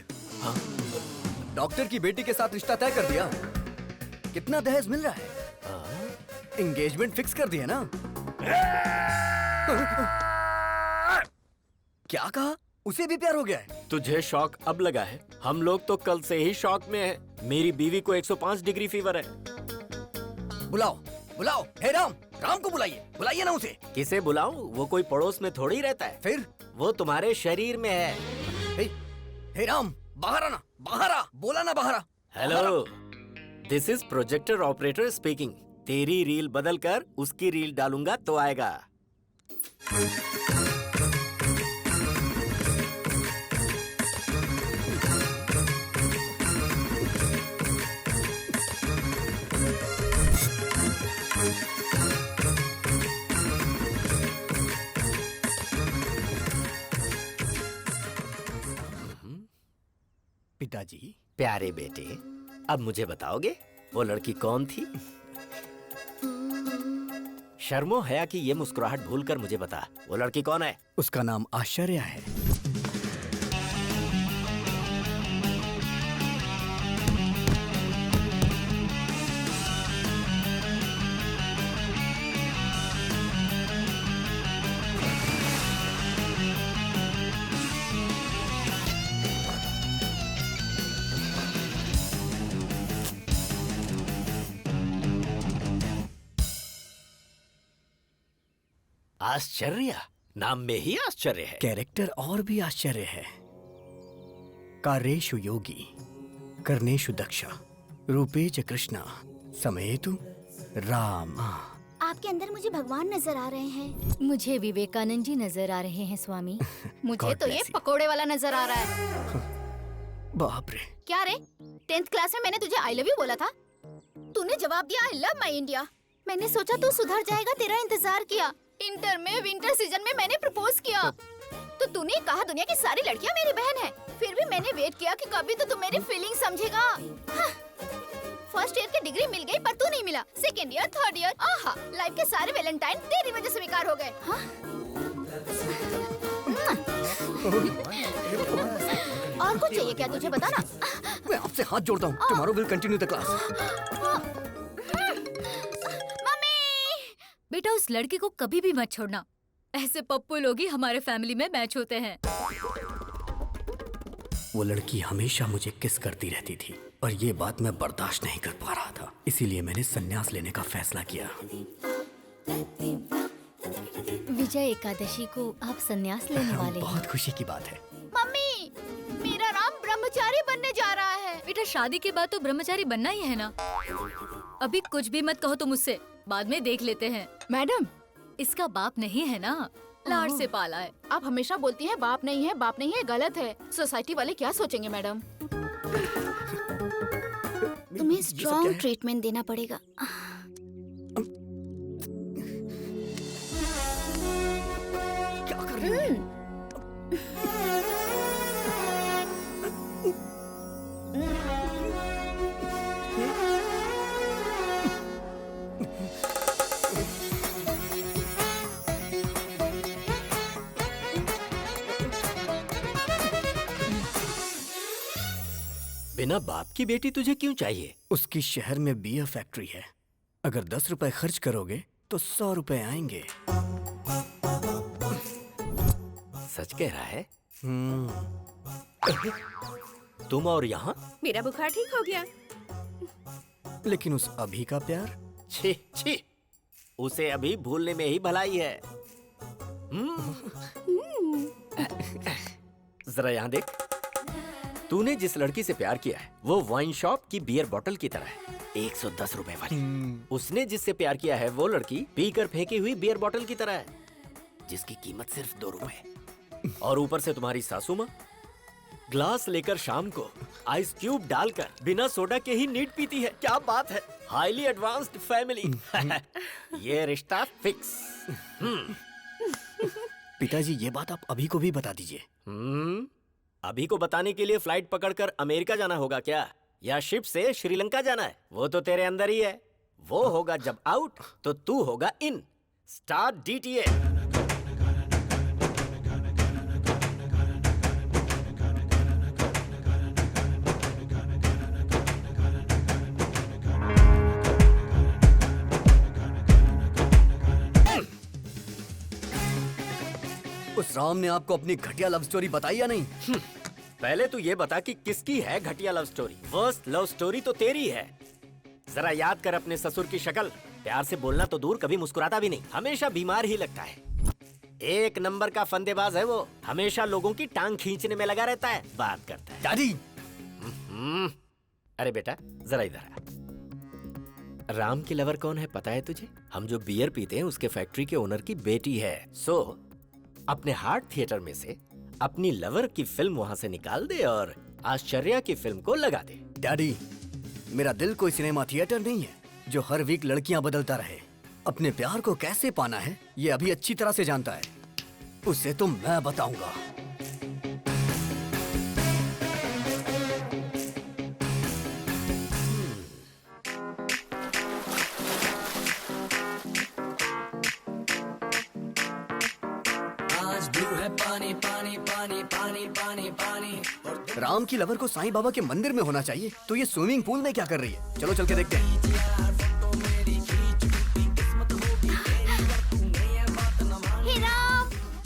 डॉक्टर की बेटी के साथ रिश्ता तय कर दिया। कितना दहेज मिल रहा है? एंगेजमेंट फिक्स कर दिया ना? क्या कहा? उसे भी प्यार हो गया है? तुझे शॉक अब लगा है? हम लोग तो कल से ही शॉक में हैं। मेरी बीवी को 105 डिग्री फीवर है। बुलाओ बुलाओ। हे राम, राम को बुलाइए, बुलाइए ना उसे। किसे बुलाऊं? वो कोई पड़ोस में थोड़ी रहता है। फिर वो तुम्हारे शरीर में है। हे राम, बाहर आना, बाहर आ, बोला ना बाहर आ। Hello, this is projector operator speaking. तेरी रील बदल कर उसकी रील डालूंगा तो आएगा। पिताजी। प्यारे बेटे, अब मुझे बताओगे वो लड़की कौन थी? शर्मो हया की ये मुस्कुराहट भूलकर मुझे बता, वो लड़की कौन है? उसका नाम आश्चर्य है। आश्चर्य, नाम में ही आश्चर्य है। कैरेक्टर और भी आश्चर्य है। कार्येषु योगी, कर्णेषु दक्षा, रूपेच कृष्णा, समयेतु राम। आपके अंदर मुझे भगवान नजर आ रहे हैं। मुझे विवेकानंद जी नजर आ रहे हैं स्वामी। मुझे God तो ये bless you. पकोड़े वाला नजर आ रहा है। बाप रे। क्या रे, 10th क्लास में मैंने तुझे आई लव यू बोला था, तूने जवाब दिया आई लव माई इंडिया। मैंने सोचा तू सुधर जाएगा, तेरा इंतजार किया। इंटर में विंटर सीजन में मैंने प्रपोज किया तो तूने कहा दुनिया की सारी लड़कियां मेरी बहन है। फिर भी मैंने वेट किया कि कभी तो तू मेरी फीलिंग समझेगा। फर्स्ट ईयर की डिग्री मिल गई पर तू नहीं मिला। सेकंड ईयर, थर्ड ईयर, आहा, लाइफ के सारे वैलेंटाइन तेरी वजह से बेकार हो गए। और कुछ चाहिए क्या तुझे, बता ना। मैं आपसे हाथ जोड़ता हूँ। Tomorrow will continue the class. बेटा उस लड़के को कभी भी मत छोड़ना। ऐसे पप्पू लोग ही हमारे फैमिली में मैच होते हैं। वो लड़की हमेशा मुझे किस करती रहती थी और ये बात मैं बर्दाश्त नहीं कर पा रहा था। इसीलिए मैंने संन्यास लेने का फैसला किया। विजय एकादशी को आप संन्यास लेने वाले हैं। बहुत खुशी की बात है। मम्मी, मेरा राम ब्रह्मचारी बनने जा रहा है। बेटा शादी के बाद तो ब्रह्मचारी बनना ही है ना। अभी कुछ भी मत कहो तुम मुझसे, बाद में देख लेते हैं। मैडम, इसका बाप नहीं है ना, लाड से पाला है। आप हमेशा बोलती हैं बाप नहीं है, बाप नहीं है, गलत है। सोसाइटी वाले क्या सोचेंगे मैडम? तुम्हें स्ट्रॉन्ग ट्रीटमेंट देना पड़ेगा। क्या कर रही है? बिना बाप की बेटी तुझे क्यों चाहिए? उसकी शहर में बियर फैक्ट्री है। अगर 10 रुपए खर्च करोगे तो 100 रुपए आएंगे। सच कह रहा है? तुम और यहाँ? मेरा बुखार ठीक हो गया। लेकिन उस अभी का प्यार? छी छी, उसे अभी भूलने में ही भलाई है। जरा यहाँ देख, तूने जिस लड़की से प्यार किया है वो वाइन शॉप की बियर बोतल की तरह है, 110 रुपए वाली। उसने जिससे प्यार किया है वो लड़की पीकर फेंकी हुई बियर बोतल की तरह है, जिसकी कीमत सिर्फ 2 रुपए। और ऊपर से तुम्हारी सासू माँ ग्लास लेकर शाम को आइस क्यूब डालकर बिना सोडा के ही नीट पीती है। क्या बात है, हाईली एडवांस्ड फैमिली। ये रिश्ता फिक्स। पिताजी ये बात आप अभी को भी बता दीजिए। अभी को बताने के लिए फ्लाइट पकड़कर अमेरिका जाना होगा क्या, या शिप से श्रीलंका जाना है? वो तो तेरे अंदर ही है। वो होगा जब आउट तो तू होगा इन। Start DTA. उस राम ने आपको अपनी घटिया लव स्टोरी बताई या नहीं? पहले तू ये बता कि किसकी है घटिया love story. Worst love story तो तेरी है। जरा याद कर अपने ससुर की शक्ल। प्यार से बोलना तो दूर, कभी मुस्कुराता भी नहीं, हमेशा बीमार ही लगता है। एक नंबर का फंदेबाज है वो, हमेशा लोगों की टांग खींचने में लगा रहता है, बात करता है। दादी! अरे बेटा जरा इधर आ। राम की लवर कौन है पता है तुझे? हम जो बियर पीते हैं उसके फैक्ट्री के ओनर की बेटी है। सो अपने हार्ट थिएटर में से अपनी लवर की फिल्म वहां से निकाल दे और आश्चर्य की फिल्म को लगा दे। डैडी, मेरा दिल कोई सिनेमा थिएटर नहीं है जो हर वीक लड़कियां बदलता रहे। अपने प्यार को कैसे पाना है ये अभी अच्छी तरह से जानता है। उसे तो मैं बताऊंगा। पानी पानी पानी पानी पानी पानी। राम की लवर को साईं बाबा के मंदिर में होना चाहिए, तो ये स्विमिंग पूल में क्या कर रही है? चलो चल के देखते हैं।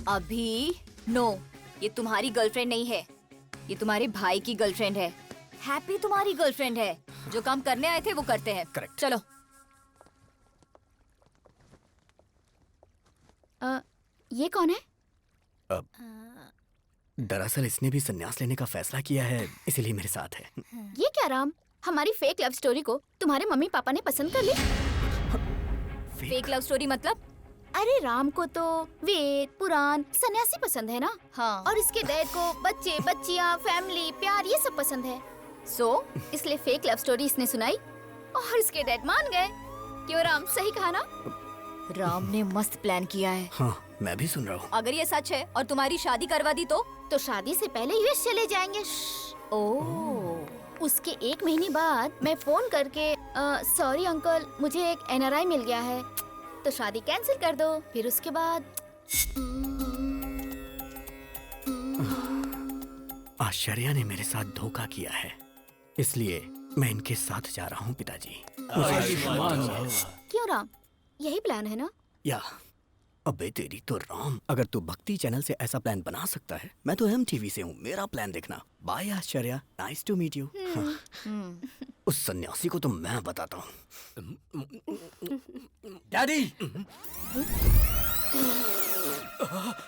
अभी नो, ये तुम्हारी गर्लफ्रेंड नहीं है, ये तुम्हारे भाई की गर्लफ्रेंड है। हैप्पी तुम्हारी गर्लफ्रेंड है। जो काम करने आए थे वो करते हैं। करेक्ट। चलो। ये कौन है? दरअसल इसने भी संन्यास लेने का फैसला किया है, इसीलिए मेरे साथ है। ये क्या राम, हमारी फेक लव स्टोरी को तुम्हारे मम्मी पापा ने पसंद कर ली? फेक लव स्टोरी मतलब? अरे राम को तो वेद पुराण सन्यासी पसंद है ना। हाँ। और इसके डैड को बच्चे बच्चियाँ फैमिली प्यार ये सब पसंद है। इसलिए फेक लव स्टोरी इसने सुनाई और इसके डैड मान गए। क्यों राम, सही कहा ना? राम ने मस्त प्लान किया है। हाँ, मैं भी सुन रहा हूँ। अगर ये सच है और तुम्हारी शादी करवा दी तो शादी से पहले यूएस चले जाएंगे। उसके 1 महीने बाद मैं फोन करके सॉरी अंकल, मुझे एक NRI मिल गया है, तो शादी कैंसिल कर दो। फिर उसके बाद आश्चर्या ने मेरे साथ धोखा किया है, इसलिए मैं इनके साथ जा रहा हूँ पिताजी। क्यों राम, यही प्लान है ना? या अबे तेरी तो राम, अगर तू भक्ति चैनल से ऐसा प्लान बना सकता है, मैं तो MTV से हूँ, मेरा प्लान देखना। Bye Ashcharya, nice to meet you. उस सन्यासी को तो मैं बताता हूँ। डैडी,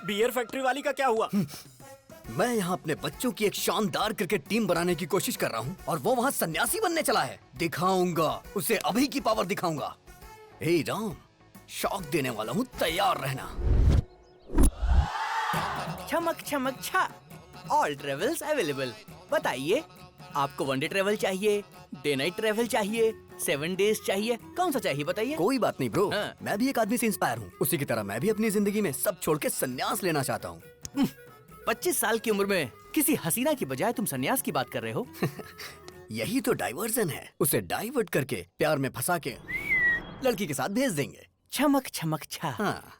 बियर फैक्ट्री वाली का क्या हुआ? मैं यहाँ अपने बच्चों की एक शानदार क्रिकेट टीम बनाने की कोशिश कर रहा हूँ और वो वहाँ सन्यासी बनने चला है। दिखाऊंगा उसे, अभी की पावर दिखाऊंगा। हे राम, शॉक देने वाला हूँ, तैयार रहना। चमक चमक छा, ऑल ट्रेवल्स अवेलेबल। बताइए, आपको 1 डे ट्रेवल चाहिए, डे नाइट ट्रेवल चाहिए, 7 डेज चाहिए, कौन सा चाहिए बताइए? कोई बात नहीं ब्रो, मैं भी एक आदमी से इंस्पायर हूँ। उसी की तरह मैं भी अपनी जिंदगी में सब छोड़ के संन्यास लेना चाहता हूँ। 25 साल की उम्र में किसी हसीना की बजाय तुम संन्यास की बात कर रहे हो? यही तो डाइवर्जन है, उसे डाइवर्ट करके प्यार में फंसा के लड़की के साथ भेज देंगे। चमक चमक छा। हाँ।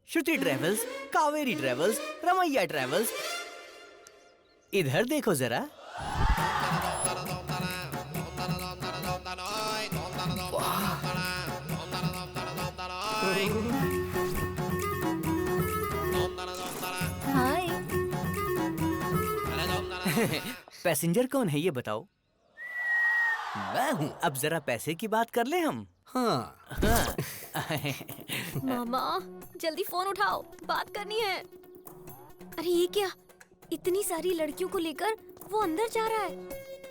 Shruti travels, Kaveri travels, Ramaiah travels, इधर देखो जरा। हाय। पैसेंजर कौन है ये बताओ? मैं हूँ। अब जरा पैसे की बात कर ले हम। हाँ। मामा जल्दी फोन उठाओ, बात करनी है। अरे ये क्या, इतनी सारी लड़कियों को लेकर वो अंदर जा रहा है।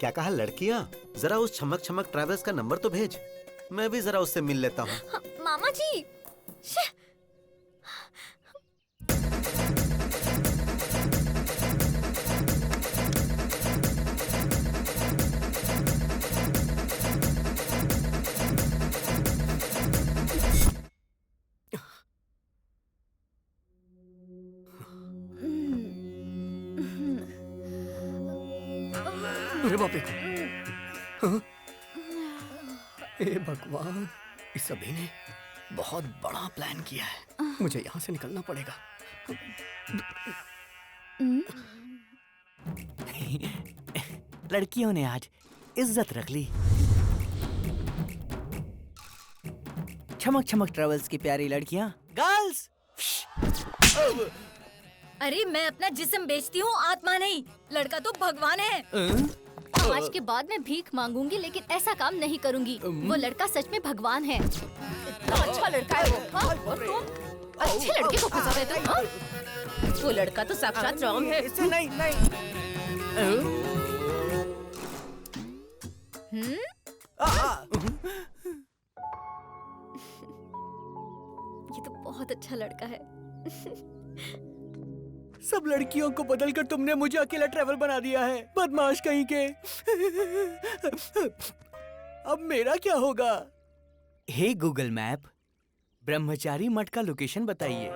क्या कहा लड़कियाँ? जरा उस चमक चमक ट्रेवल्स का नंबर तो भेज, मैं भी जरा उससे मिल लेता हूँ। हाँ, मामा जी। अरे बाप रे, हाँ? हे भगवान, इस सभी ने बहुत बड़ा प्लान किया है। मुझे यहाँ से निकलना पड़ेगा। लड़कियों ने आज इज्जत रख ली। चमक चमक ट्रेवल्स की प्यारी लड़कियाँ, गर्ल्स। अरे मैं अपना जिस्म बेचती हूँ, आत्मा नहीं। लड़का तो भगवान है। आज के बाद मैं भीख मांगूंगी, लेकिन ऐसा काम नहीं करूंगी। वो लड़का सच में भगवान है। इतना अच्छा लड़का है वो। हाँ? और तुम अच्छे लड़के को फंसा रहे थे। हाँ? वो लड़का तो साक्षात राम है। इससे नहीं। ये तो बहुत अच्छा लड़का है। सब लड़कियों को बदलकर तुमने मुझे अकेला ट्रैवल बना दिया है, बदमाश कहीं के। अब मेरा क्या होगा? हे गूगल मैप, ब्रह्मचारी मठ का लोकेशन बताइए।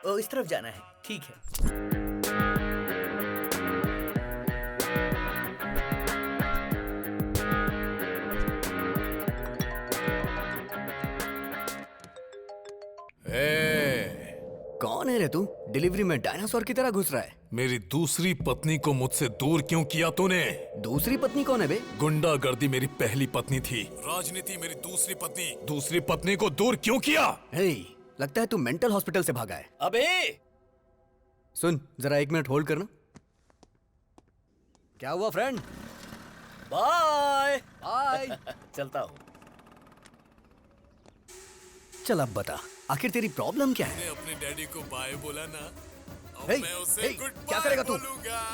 ओ, इस तरफ जाना है, ठीक है। कौन है रे तू? डिलीवरी में डायनासोर की तरह घुस रहा है। मेरी दूसरी पत्नी को मुझसे दूर क्यों किया तूने? दूसरी पत्नी कौन है बे? गुंडागर्दी मेरी पहली पत्नी थी, राजनीति मेरी दूसरी पत्नी। दूसरी पत्नी को दूर क्यों किया? हे, लगता है तू मेंटल हॉस्पिटल से भागा है। अबे सुन, जरा 1 मिनट होल्ड करना। क्या हुआ फ्रेंड? Bye bye. चलता हूँ। चल अब बता, आखिर तेरी प्रॉब्लम क्या है? अपने डैडी को बाय बोला ना, अब हे, मैं उसे हे, गुड क्या करेगा तू?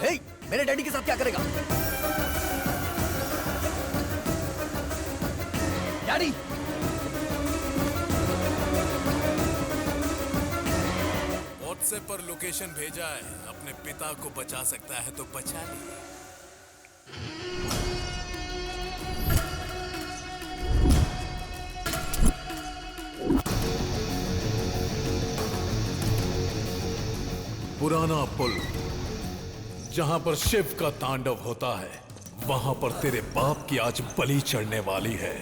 हे, मेरे डैडी के साथ क्या करेगा? डैडी! व्हाट्सएप पर लोकेशन भेजा है, अपने पिता को बचा सकता है तो बचा ले। पुराना पुल जहां पर शिव का तांडव होता है, वहां पर तेरे बाप की आज बलि चढ़ने वाली है।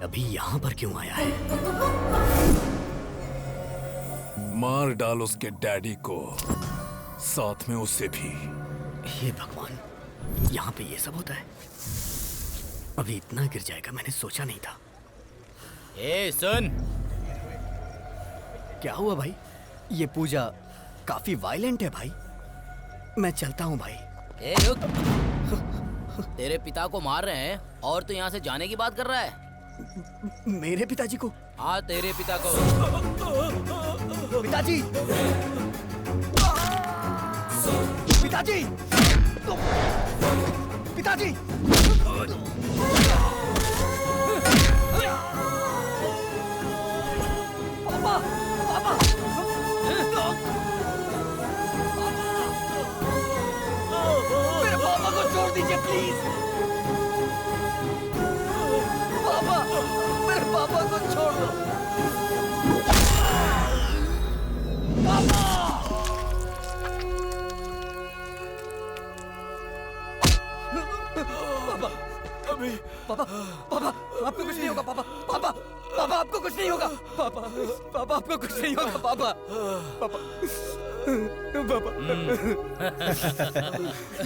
अभी यहाँ पर क्यों आया है? मार डाल उसके डैडी को, साथ में उसे भी। हे भगवान, यहाँ पे ये सब होता है? अभी इतना गिर जाएगा मैंने सोचा नहीं था। ए सुन, क्या हुआ भाई? ये पूजा काफी वायलेंट है भाई। मैं चलता हूँ भाई। ए रुक, तेरे पिता को मार रहे हैं और तू यहाँ से जाने की बात कर रहा है? मेरे पिताजी को? हाँ तेरे पिता को। पिताजी! पिताजी! पिताजी! पापा! पापा! मेरे पापा को छोड़ दीजिए प्लीज। पापा, मेरे पापा को छोड़ दो। पापा! पापा, अभी पापा, पापा, आपको कुछ नहीं होगा पापा, पापा, पापा आपको कुछ नहीं होगा, पापा, पापा आपको कुछ नहीं होगा, पापा, पापा, पापा।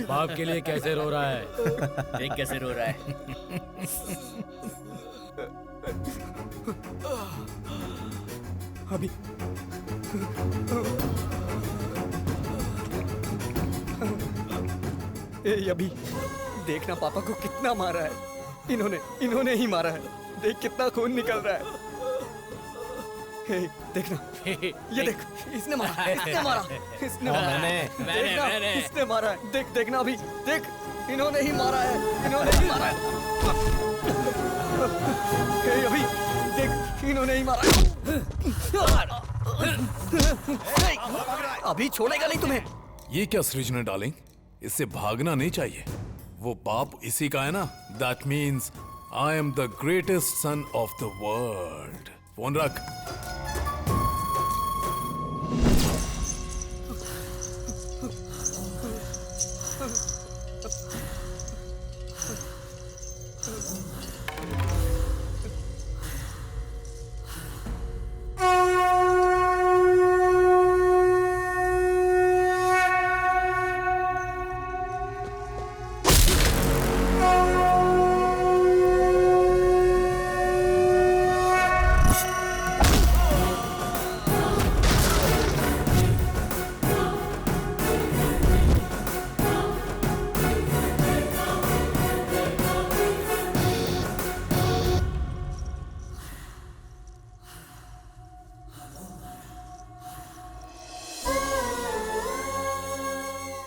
बाप के लिए कैसे रो रहा है? देख कैसे रो रहा है। अभी अभी देखना पापा को कितना मारा है। इन्होंने ही मारा है। देख कितना खून निकल रहा है। हे, देखना, ये देख, इसने मारा, इसने मारा, इसने मारा, मैंने इसने मारा है। देख, देखना अभी, देख, इन्होंने ही मारा है, इन्होंने ही मारा है। हे, अभी देख, इन्होंने ही मारा है। अभी छोड़ेगा नहीं तुम्हें। ये क्या सृजना डार्लिंग, इससे भागना नहीं चाहिए। वो बाप इसी का है ना। That means I am the greatest son of the world. Phone रख।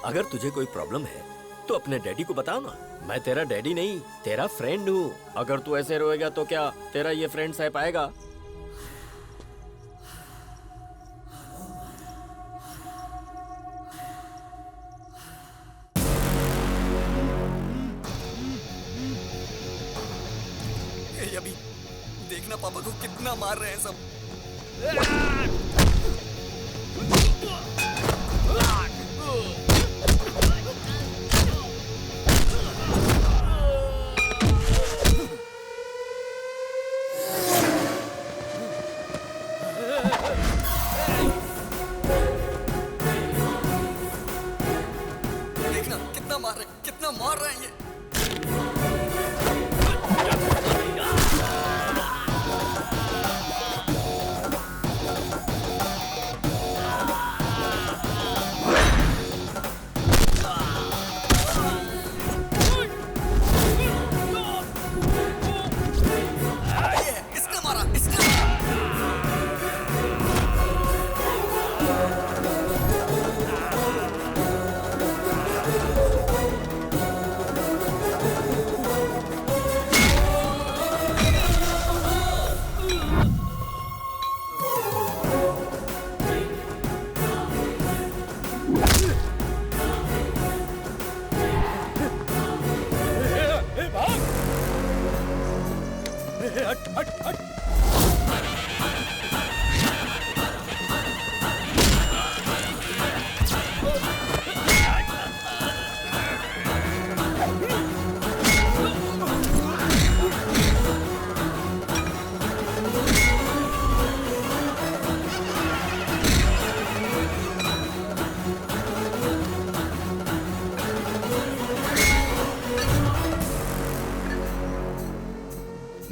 अगर तुझे कोई प्रॉब्लम है तो अपने डैडी को बताओ ना। मैं तेरा डैडी नहीं, तेरा फ्रेंड हूँ। अगर तू ऐसे रोएगा तो क्या तेरा ये फ्रेंड सह पाएगा? देखना पापा को कितना मार रहे हैं सब। देखना कितना मार रहे हैं ये।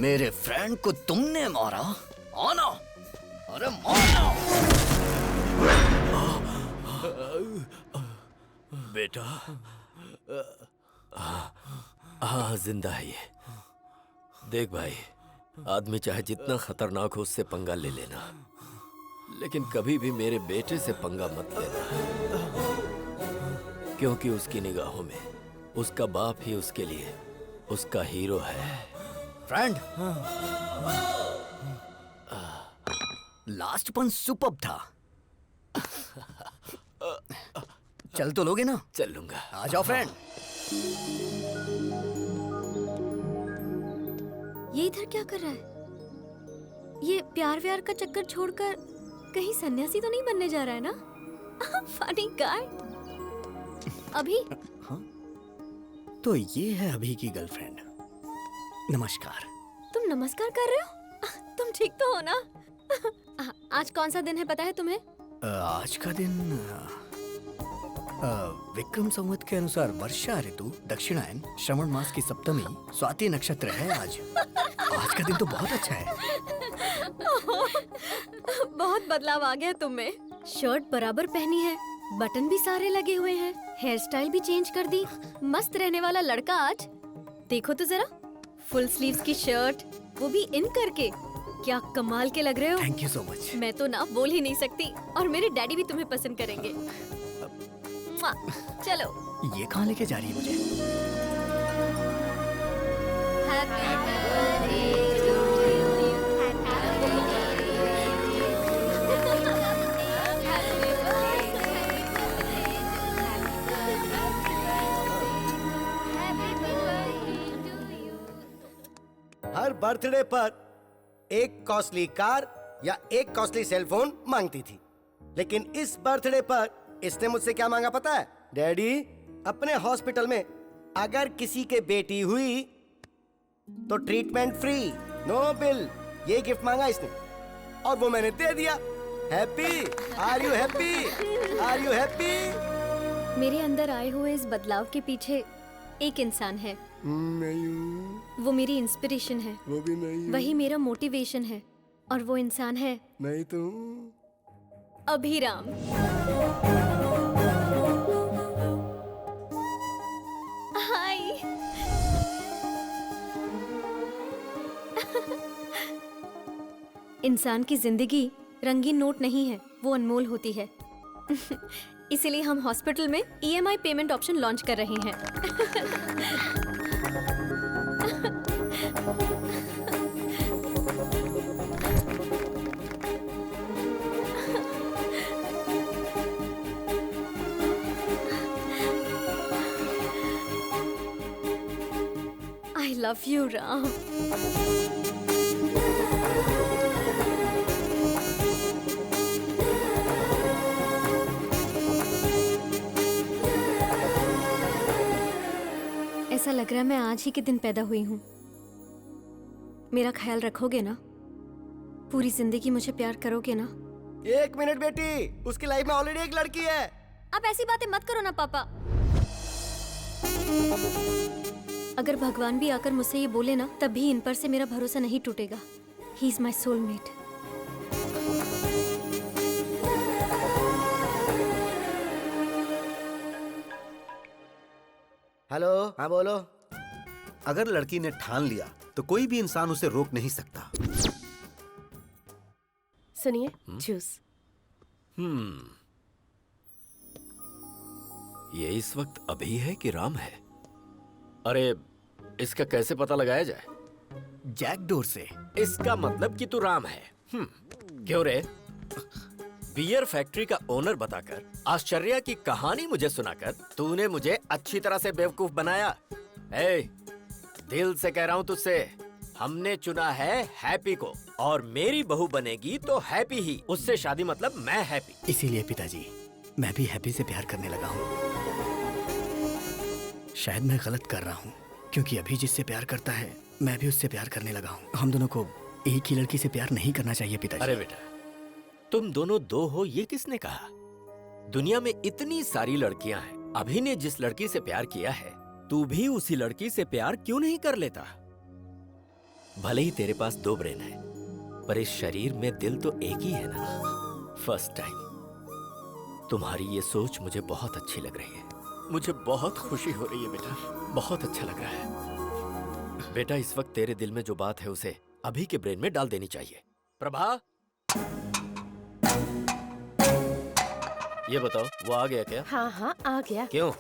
मेरे फ्रेंड को तुमने मारा? आना, अरे मारना। बेटा, हाँ जिंदा है ये। देख भाई, आदमी चाहे जितना खतरनाक हो उससे पंगा ले लेना, लेकिन कभी भी मेरे बेटे से पंगा मत लेना, क्योंकि उसकी निगाहों में उसका बाप ही उसके लिए उसका हीरो है। फ्रेंड, लास्ट पंच सुपर्ब था। चल तो लोगे ना? चल लूंगा। आ जाओ फ्रेंड। ये इधर क्या कर रहा है? ये प्यार व्यार का चक्कर छोड़कर कहीं सन्यासी तो नहीं बनने जा रहा है ना? Funny guy. अभी? हाँ? तो ये है अभी की गर्लफ्रेंड। नमस्कार। तुम नमस्कार कर रहे हो? तुम ठीक तो हो ना? आज कौन सा दिन है पता है तुम्हें? आज का दिन विक्रम संवत के अनुसार वर्षा ऋतु, दक्षिणायन, श्रवण मास की सप्तमी, स्वाति नक्षत्र है आज। आज का दिन तो बहुत अच्छा है। बहुत बदलाव आ गया तुम में। शर्ट बराबर पहनी है, बटन भी सारे लगे हुए हैं, हेयर स्टाइल भी चेंज कर दी। मस्त रहने वाला लड़का आज। देखो तो जरा, फुल स्लीव्स की शर्ट, वो भी इन करके। क्या कमाल के लग रहे हो। Thank you so much. मैं तो ना बोल ही नहीं सकती, और मेरे डैडी भी तुम्हें पसंद करेंगे। चलो। ये कहाँ लेके जा रही है मुझे? हर बर्थडे पर एक कॉस्टली कार या एक कॉस्टली सेलफोन मांगती थी, लेकिन इस बर्थडे पर इसने मुझसे क्या मांगा पता है? डैडी, अपने हॉस्पिटल में अगर किसी के बेटी हुई तो ट्रीटमेंट फ्री, नो बिल। ये गिफ्ट मांगा इसने और वो मैंने दे दिया। Happy? Are you happy? Are you happy? मेरे अंदर आए हुए इस बदलाव के पीछे एक इंसान है। नहीं हूँ। वो मेरी इंस्पिरेशन है। वो भी नहीं हूँ। वही मेरा मोटिवेशन है, और वो इंसान है नहीं तो अभिराम। हाय। इंसान की जिंदगी रंगीन नोट नहीं है, वो अनमोल होती है। इसीलिए हम हॉस्पिटल में EMI पेमेंट ऑप्शन लॉन्च कर रहे हैं। I love you, Ram. ऐसा लग रहा है मैं आज ही के दिन पैदा हुई हूँ। मेरा ख्याल रखोगे ना? पूरी जिंदगी मुझे प्यार करोगे ना? 1 मिनट बेटी, उसकी लाइफ में ऑलरेडी एक लड़की है। आप ऐसी बातें मत करो ना पापा। अगर भगवान भी आकर मुझसे ये बोले ना, तब भी इन पर से मेरा भरोसा नहीं टूटेगा। He is my soulmate. Hello, हाँ बोलो। अगर लड़की ने ठान लिया तो कोई भी इंसान उसे रोक नहीं सकता। सुनिए, जूस। ये इस वक्त अभी है कि राम है? अरे इसका कैसे पता लगाया जाए? जैकडोर से। इसका मतलब कि तू राम है। क्यों रे? बियर फैक्ट्री का ओनर बताकर, आश्चर्य की कहानी मुझे सुनाकर तूने मुझे अच्छी तरह से बेवकूफ बनाया। ए, दिल से कह रहा हूँ तुझसे, हमने चुना है हैप्पी को, और मेरी बहू बनेगी तो हैप्पी ही। उससे शादी मतलब मैं हैप्पी। इसीलिए पिताजी, मैं भी हैप्पी से प्यार करने लगा हूँ। शायद मैं गलत कर रहा हूँ, क्योंकि अभी जिससे प्यार करता है मैं भी उससे प्यार करने लगा हूँ। हम दोनों को एक ही लड़की से प्यार नहीं करना चाहिए पिताजी। अरे बेटा, तुम दोनों दो हो ये किसने कहा? दुनिया में इतनी सारी लड़कियां हैं। अभी ने जिस लड़की से प्यार किया है, तू भी उसी लड़की से प्यार क्यों नहीं कर लेता? भले ही तेरे पास 2 ब्रेन है, पर इस शरीर में दिल तो एक ही है ना। फर्स्ट टाइम तुम्हारी ये सोच मुझे बहुत अच्छी लग रही है। मुझे बहुत खुशी हो रही है बेटा, बहुत अच्छा लग रहा है। बेटा, इस वक्त तेरे दिल में जो बात है उसे अभी के ब्रेन में डाल देनी चाहिए। प्रभा, ये बताओ, वो आ गया क्या? हाँ हाँ, आ गया। क्यों?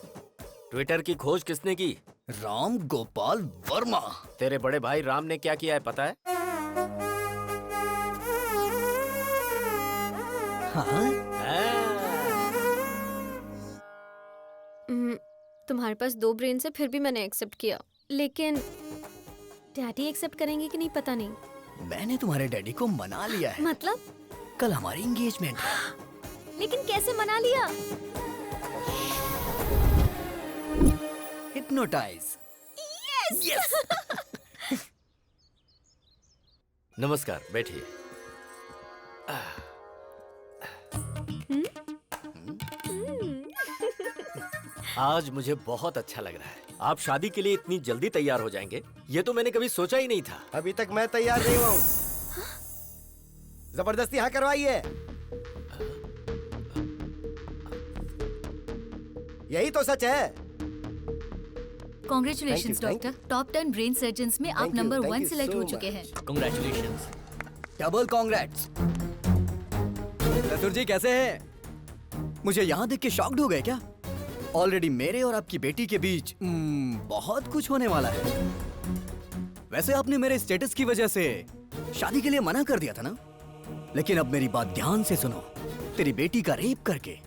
ट्विटर की खोज किसने की? राम गोपाल वर्मा। तेरे बड़े भाई राम ने क्या किया है पता है? तुम्हारे पास 2 ब्रेन से फिर भी मैंने एक्सेप्ट किया, लेकिन डैडी एक्सेप्ट करेंगे कि नहीं पता नहीं। मैंने तुम्हारे डैडी को मना लिया है। मतलब? कल हमारी एंगेजमेंट है। लेकिन कैसे मना लिया? हिप्नोटाइज। यस। नमस्कार, बैठिए। आज मुझे बहुत अच्छा लग रहा है। आप शादी के लिए इतनी जल्दी तैयार हो जाएंगे, ये तो मैंने कभी सोचा ही नहीं था। अभी तक मैं तैयार नहीं हुआ हूँ। जबरदस्ती हाँ करवाइए। यही तो सच है। Congratulations doctor, top 10 brain surgeons में आप नंबर 1 सिलेक्ट हो चुके हैं। कांग्रेचुलेशंस। Double congrats. चतुर जी कैसे हैं? मुझे यहाँ देख के शॉक्ड हो गए क्या? ऑलरेडी मेरे और आपकी बेटी के बीच बहुत कुछ होने वाला है। वैसे आपने मेरे स्टेटस की वजह से शादी के लिए मना कर दिया था ना, लेकिन अब मेरी बात ध्यान से सुनो। तेरी बेटी का रेप करके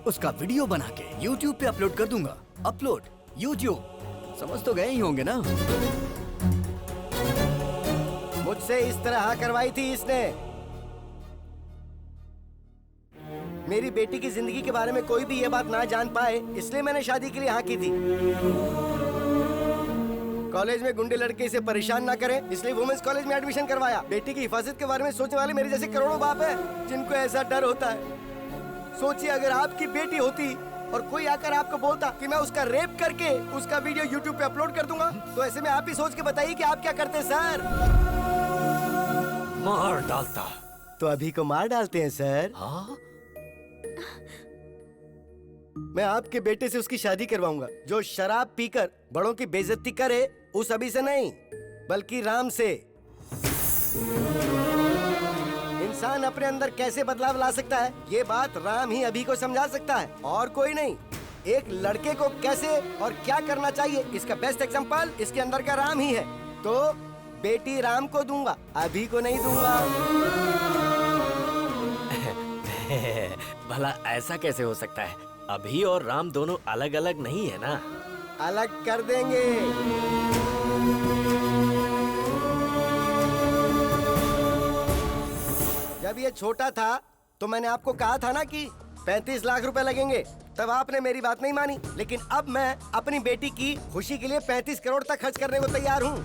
उसका वीडियो बना के YouTube पे अपलोड कर दूंगा। अपलोड YouTube, समझ तो गए ही होंगे ना? मुझसे इस तरह हाँ करवाई थी इसने। मेरी बेटी की जिंदगी के बारे में कोई भी ये बात ना जान पाए, इसलिए मैंने शादी के लिए हाँ की थी। कॉलेज में गुंडे लड़के इसे परेशान ना करें, इसलिए वुमेन्स कॉलेज में एडमिशन करवाया। बेटी की हिफाजत के बारे में सोचने वाले मेरे जैसे करोड़ों बाप हैं, जिनको ऐसा डर होता है। सोचिए अगर आपकी बेटी होती और कोई आकर आपको बोलता कि मैं उसका रेप करके उसका वीडियो YouTube पे अपलोड कर दूंगा, तो ऐसे में आप ही सोच के बताइए कि आप क्या करते सर? मार डालता। तो अभी को मार डालते हैं सर। हाँ? मैं आपके बेटे से उसकी शादी करवाऊंगा, जो शराब पीकर बड़ों की बेइज्जती करे, उस अभी से नहीं बल्कि राम से। इंसान अपने अंदर कैसे बदलाव ला सकता है, ये बात राम ही अभी को समझा सकता है, और कोई नहीं। एक लड़के को कैसे और क्या करना चाहिए, इसका बेस्ट एग्जांपल इसके अंदर का राम ही है। तो बेटी राम को दूंगा, अभी को नहीं दूंगा। भला ऐसा कैसे हो सकता है? अभी और राम दोनों अलग अलग नहीं है ना? अलग कर देंगे। जब ये छोटा था तो मैंने आपको कहा था ना कि 35 लाख रुपए लगेंगे। तब आपने मेरी बात नहीं मानी, लेकिन अब मैं अपनी बेटी की खुशी के लिए 35 करोड़ तक खर्च करने को तैयार हूँ।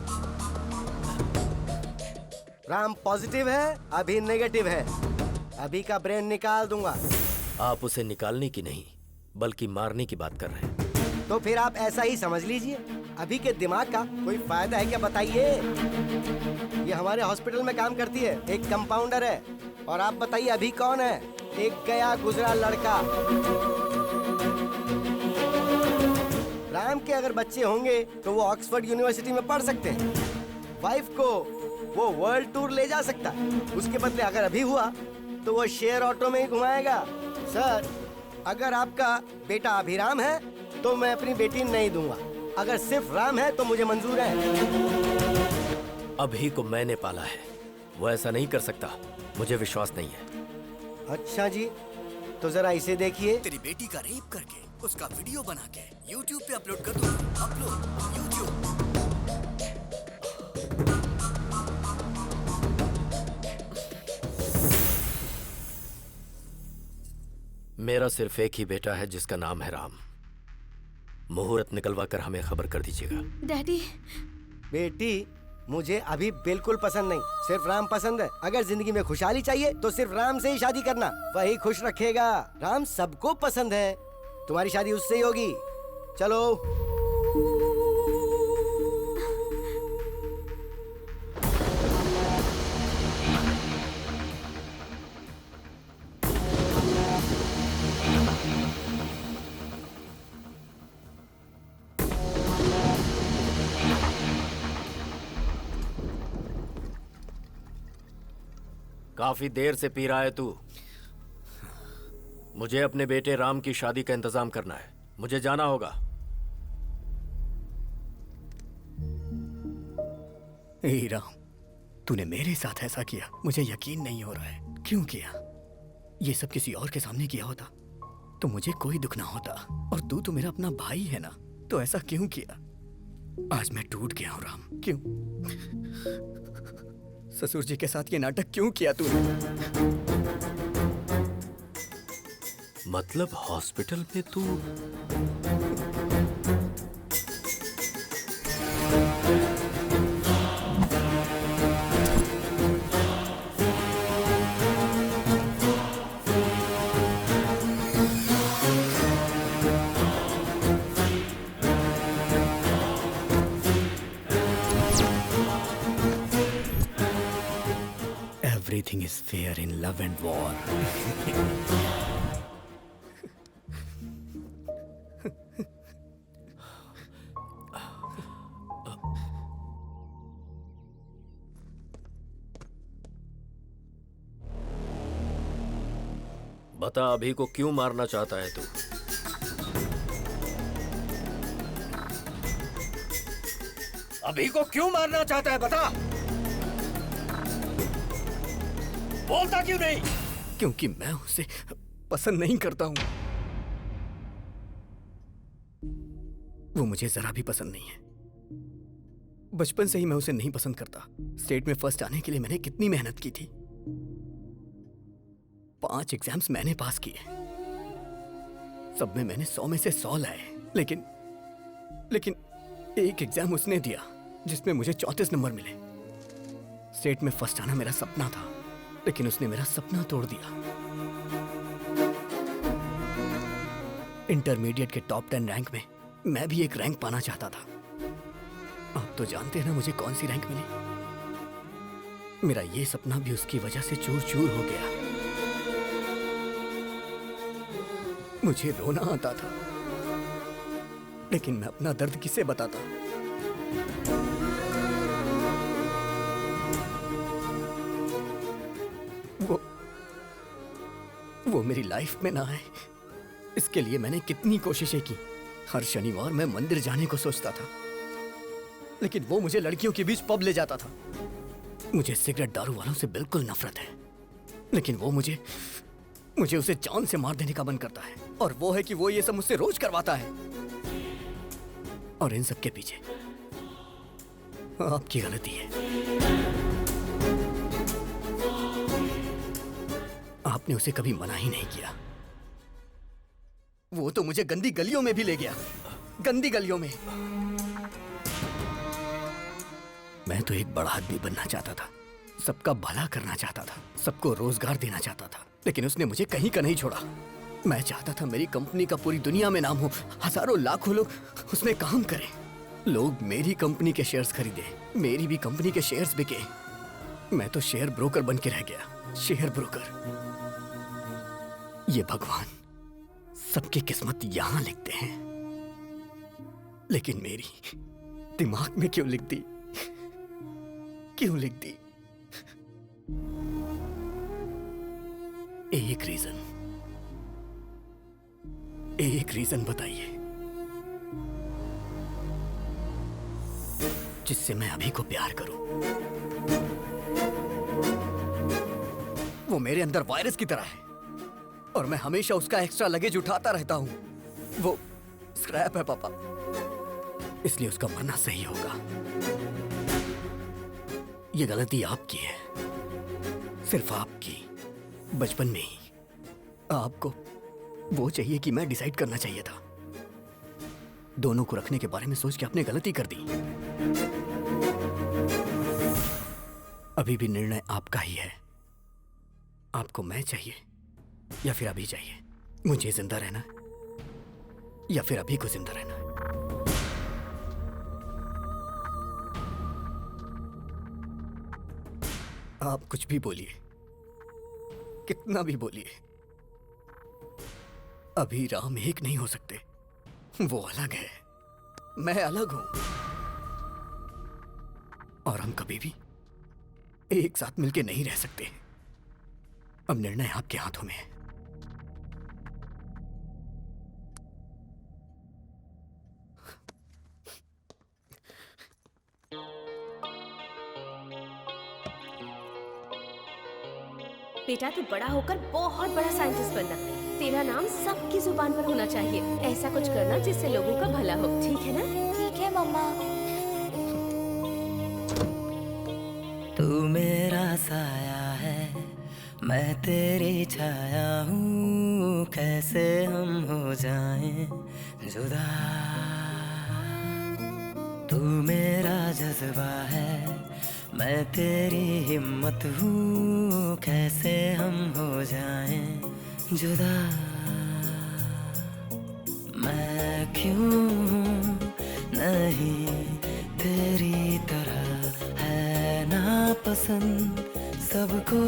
राम पॉजिटिव है, अभी नेगेटिव है। अभी का ब्रेन निकाल दूंगा। आप उसे निकालने की नहीं बल्कि मारने की बात कर रहे हैं। तो फिर आप ऐसा ही समझ लीजिए। अभी के दिमाग का कोई फायदा है क्या बताइए? ये हमारे हॉस्पिटल में काम करती है, एक कंपाउंडर है। और आप बताइए अभी कौन है? एक गया गुजरा लड़का। राम के अगर बच्चे होंगे तो वो ऑक्सफोर्ड यूनिवर्सिटी में पढ़ सकते हैं। वाइफ को वो वर्ल्ड टूर ले जा सकता है। उसके बदले अगर अभी हुआ तो वो शेयर ऑटो में ही घुमाएगा। सर, अगर आपका बेटा अभिराम है तो मैं अपनी बेटी नहीं दूंगा। अगर सिर्फ राम है तो मुझे मंजूर है। अभी को मैंने पाला है, वो ऐसा नहीं कर सकता। मुझे विश्वास नहीं है। अच्छा जी, तो जरा इसे देखिए। तेरी बेटी का रेप करके उसका वीडियो बना के YouTube पे अपलोड कर दूंगा। Upload YouTube। मेरा सिर्फ एक ही बेटा है जिसका नाम है राम। मुहूर्त निकलवा कर हमें खबर कर दीजिएगा। डैडी। बेटी, मुझे अभी बिल्कुल पसंद नहीं, सिर्फ राम पसंद है। अगर जिंदगी में खुशहाली चाहिए तो सिर्फ राम से ही शादी करना, वही खुश रखेगा। राम सबको पसंद है, तुम्हारी शादी उससे ही होगी। चलो। काफी देर से पी रहा है तू। मुझे अपने बेटे राम की शादी का इंतजाम करना है। मुझे जाना होगा। ए राम, तूने मेरे साथ ऐसा किया, मुझे यकीन नहीं हो रहा है। क्यों किया? ये सब किसी और के सामने किया होता तो मुझे कोई दुख ना होता। और तू तो मेरा अपना भाई है ना, तो ऐसा क्यों किया? आज मैं टूट गया हूँ राम। क्यों? ससुर जी के साथ ये नाटक क्यों किया तूने? मतलब हॉस्पिटल में तू? Everything is fair in love and war. बता, अभी को क्यों मारना चाहता है तू? अभी को क्यों मारना चाहता है बता? बोलता क्यों नहीं? क्योंकि मैं उसे पसंद नहीं करता हूं। वो मुझे जरा भी पसंद नहीं है। बचपन से ही मैं उसे नहीं पसंद करता। स्टेट में फर्स्ट आने के लिए मैंने कितनी मेहनत की थी। 5 एग्जाम्स मैंने पास किए, सब में मैंने 100 में से 100 लाए। लेकिन एक एग्जाम उसने दिया जिसमें मुझे 34 नंबर मिले। स्टेट में फर्स्ट आना मेरा सपना था, लेकिन उसने मेरा सपना तोड़ दिया। इंटरमीडिएट के टॉप 10 रैंक में मैं भी एक रैंक पाना चाहता था। आप तो जानते हैं ना मुझे कौन सी रैंक मिली। मेरा ये सपना भी उसकी वजह से चूर चूर हो गया। मुझे रोना आता था, लेकिन मैं अपना दर्द किसे बताता? वो मेरी लाइफ में ना आए, इसके लिए मैंने कितनी कोशिशें की। हर शनिवार मैं मंदिर जाने को सोचता था, लेकिन वो मुझे लड़कियों के बीच पब ले जाता था। मुझे सिगरेट दारू वालों से बिल्कुल नफरत है, लेकिन वो मुझे उसे जान से मार देने का मन करता है। और वो है कि वो ये सब मुझसे रोज करवाता है। और इन सब के पीछे आपकी गलती है। आपने उसे कभी मना ही नहीं किया। वो तो मुझे गंदी गलियों में भी ले गया, गंदी गलियों में। मैं तो एक बड़ा आदमी बनना चाहता था, सबका भला करना चाहता था, सबको रोजगार देना चाहता था, लेकिन उसने मुझे कहीं का नहीं छोड़ा। मैं चाहता था मेरी कंपनी का पूरी दुनिया में नाम हो, हजारों लाखों लोग उसमें काम करें, लोग मेरी कंपनी के शेयर्स खरीदे, मेरी भी कंपनी के शेयर्स बिके। मैं तो शेयर ब्रोकर बन के रह गया, शेयर ब्रोकर। ये भगवान सबकी किस्मत यहां लिखते हैं, लेकिन मेरी दिमाग में क्यों लिख दी, क्यों लिख दी? एक रीजन बताइए जिससे मैं अभी को प्यार करूं। वो मेरे अंदर वायरस की तरह है और मैं हमेशा उसका एक्स्ट्रा लगेज उठाता रहता हूं। वो स्क्रैप है पापा, इसलिए उसका मरना सही होगा। ये गलती आपकी है, सिर्फ आपकी। बचपन में ही आपको वो चाहिए कि मैं डिसाइड करना चाहिए था। दोनों को रखने के बारे में सोच के आपने गलती कर दी। अभी भी निर्णय आपका ही है। आपको मैं चाहिए या फिर अभी चाहिए? मुझे जिंदा रहना या फिर अभी को जिंदा रहना? आप कुछ भी बोलिए, कितना भी बोलिए, अभी राम एक नहीं हो सकते। वो अलग है, मैं अलग हूं, और हम कभी भी एक साथ मिलके नहीं रह सकते। अब निर्णय आपके हाथों में है। बेटा तू बड़ा होकर बहुत बड़ा साइंटिस्ट बनना, तेरा नाम सबकी जुबान पर होना चाहिए। ऐसा कुछ करना जिससे लोगों का भला हो, ठीक है ना? ठीक है मम्मा। तू मेरा साया है, मैं तेरी छाया हूँ, कैसे हम हो जाएं जुदा। तू मेरा जज्बा है, मैं तेरी हिम्मत हूँ, कैसे हम हो जाएं जुदा। मैं क्यों हूँ नहीं तेरी तरह, है ना पसंद सबको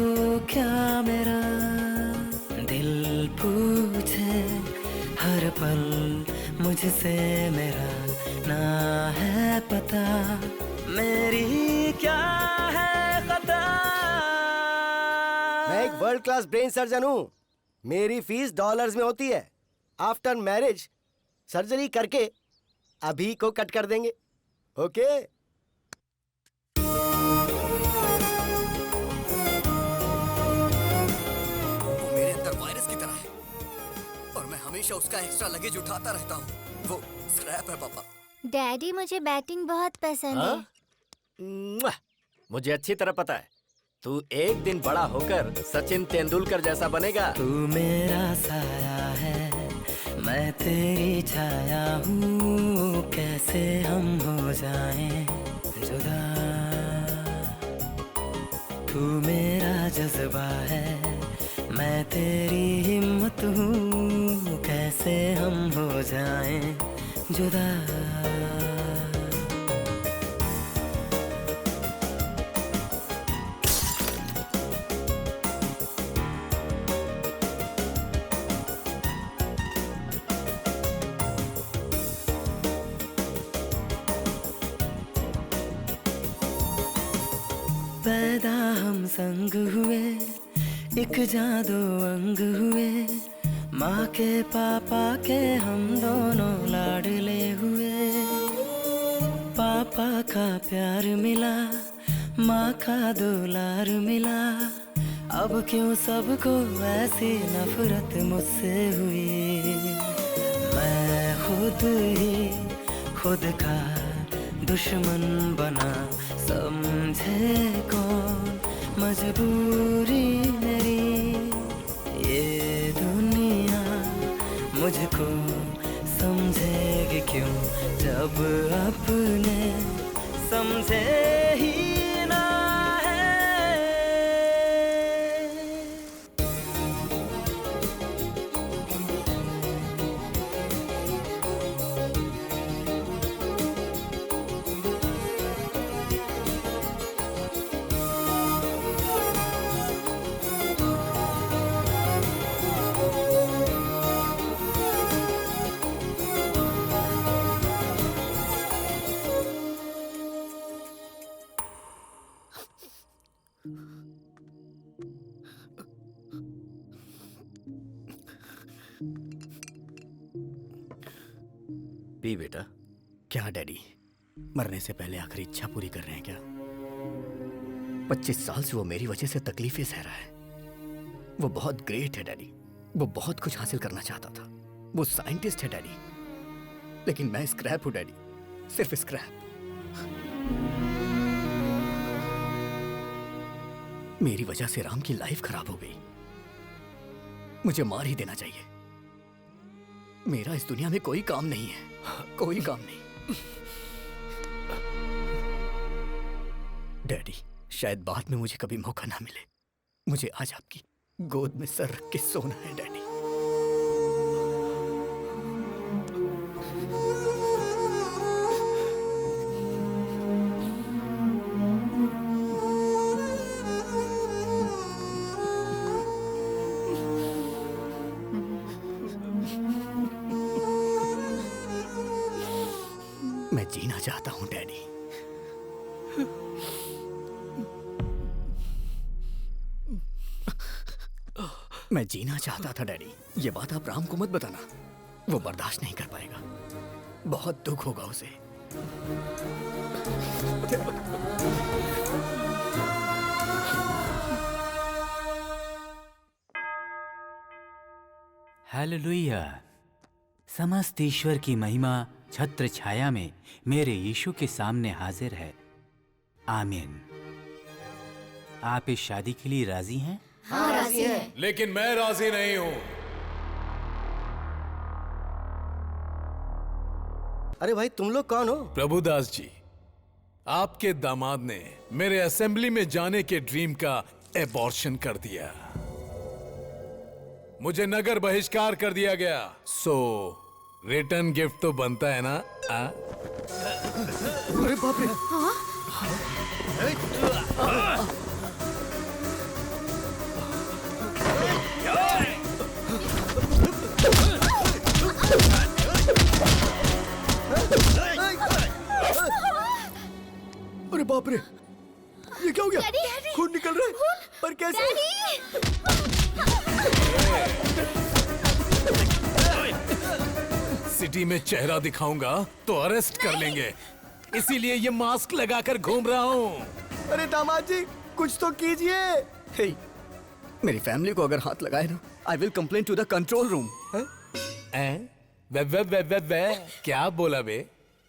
क्या मेरा। दिल पूछे हर पल मुझसे मेरा, ना है पता मेरी क्या है खता। मैं एक वर्ल्ड क्लास ब्रेन सर्जन हूँ। मेरी फीस डॉलर्स में होती है। आफ्टर मैरिज सर्जरी करके अभी को कट कर देंगे। ओके? वो मेरे अंदर वायरस की तरह है और मैं हमेशा उसका एक्स्ट्रा लगेज उठाता रहता हूँ। वो स्क्रैप है पापा। डैडी मुझे बैटिंग बहुत पसंद है। मुझे अच्छी तरह पता है, तू एक दिन बड़ा होकर सचिन तेंदुलकर जैसा बनेगा। तू मेरा साया है, मैं तेरी छाया हूँ, कैसे हम हो जाएं जुदा। तू मेरा जज्बा है, मैं तेरी हिम्मत हूँ, कैसे हम हो जाएं जुदा। पैदा हम संग हुए, एक जादू अंग हुए, माँ के पापा के हम दोनों लाडले हुए। पापा का प्यार मिला, माँ का दुलार मिला, अब क्यों सबको ऐसी नफरत मुझसे हुई। मैं खुद ही खुद का दुश्मन बना, समझे कौन मजबूरी मेरी। ये दुनिया मुझको समझेगी क्यों जब अपने समझे ही ना है। पी बेटा। क्या डैडी, मरने से पहले आखिरी इच्छा पूरी कर रहे हैं क्या? 25 साल से वो मेरी वजह से तकलीफें सह रहा है। वो बहुत ग्रेट है डैडी, वो बहुत कुछ हासिल करना चाहता था, वो साइंटिस्ट है डैडी, लेकिन मैं स्क्रैप हूं डैडी, सिर्फ स्क्रैप। मेरी वजह से राम की लाइफ खराब हो गई। मुझे मार ही देना चाहिए। मेरा इस दुनिया में कोई काम नहीं है, कोई काम नहीं। डैडी, शायद बाद में मुझे कभी मौका ना मिले। मुझे आज आपकी गोद में सर रख के सोना है डैडी। मैं जीना चाहता हूं डैडी। मैं जीना चाहता था डैडी। ये बात आप राम को मत बताना, वो बर्दाश्त नहीं कर पाएगा, बहुत दुख होगा उसे। हालेलुया। समस्त ईश्वर की महिमा छत्र छाया में मेरे यीशु के सामने हाजिर है। आमीन। आप इस शादी के लिए राजी हैं? हाँ, राजी हैं। लेकिन मैं राजी नहीं हूं। अरे भाई, तुम लोग कौन हो? प्रभुदास जी, आपके दामाद ने मेरे असेंबली में जाने के ड्रीम का एबॉर्शन कर दिया। मुझे नगर बहिष्कार कर दिया गया। सो रिटर्न गिफ्ट तो बनता है ना? अरे बाप रे! अरे बाप रे, ये क्या हो गया? खून निकल रहा है। पर कैसे? सिटी में चेहरा दिखाऊंगा तो अरेस्ट कर लेंगे, इसीलिए ये मास्क लगाकर घूम रहा हूँ। अरे दामाद जी, कुछ तो कीजिए। हे, मेरी फैमिली को अगर हाथ लगाए ना, I will complain to the control room. क्या बोला बे?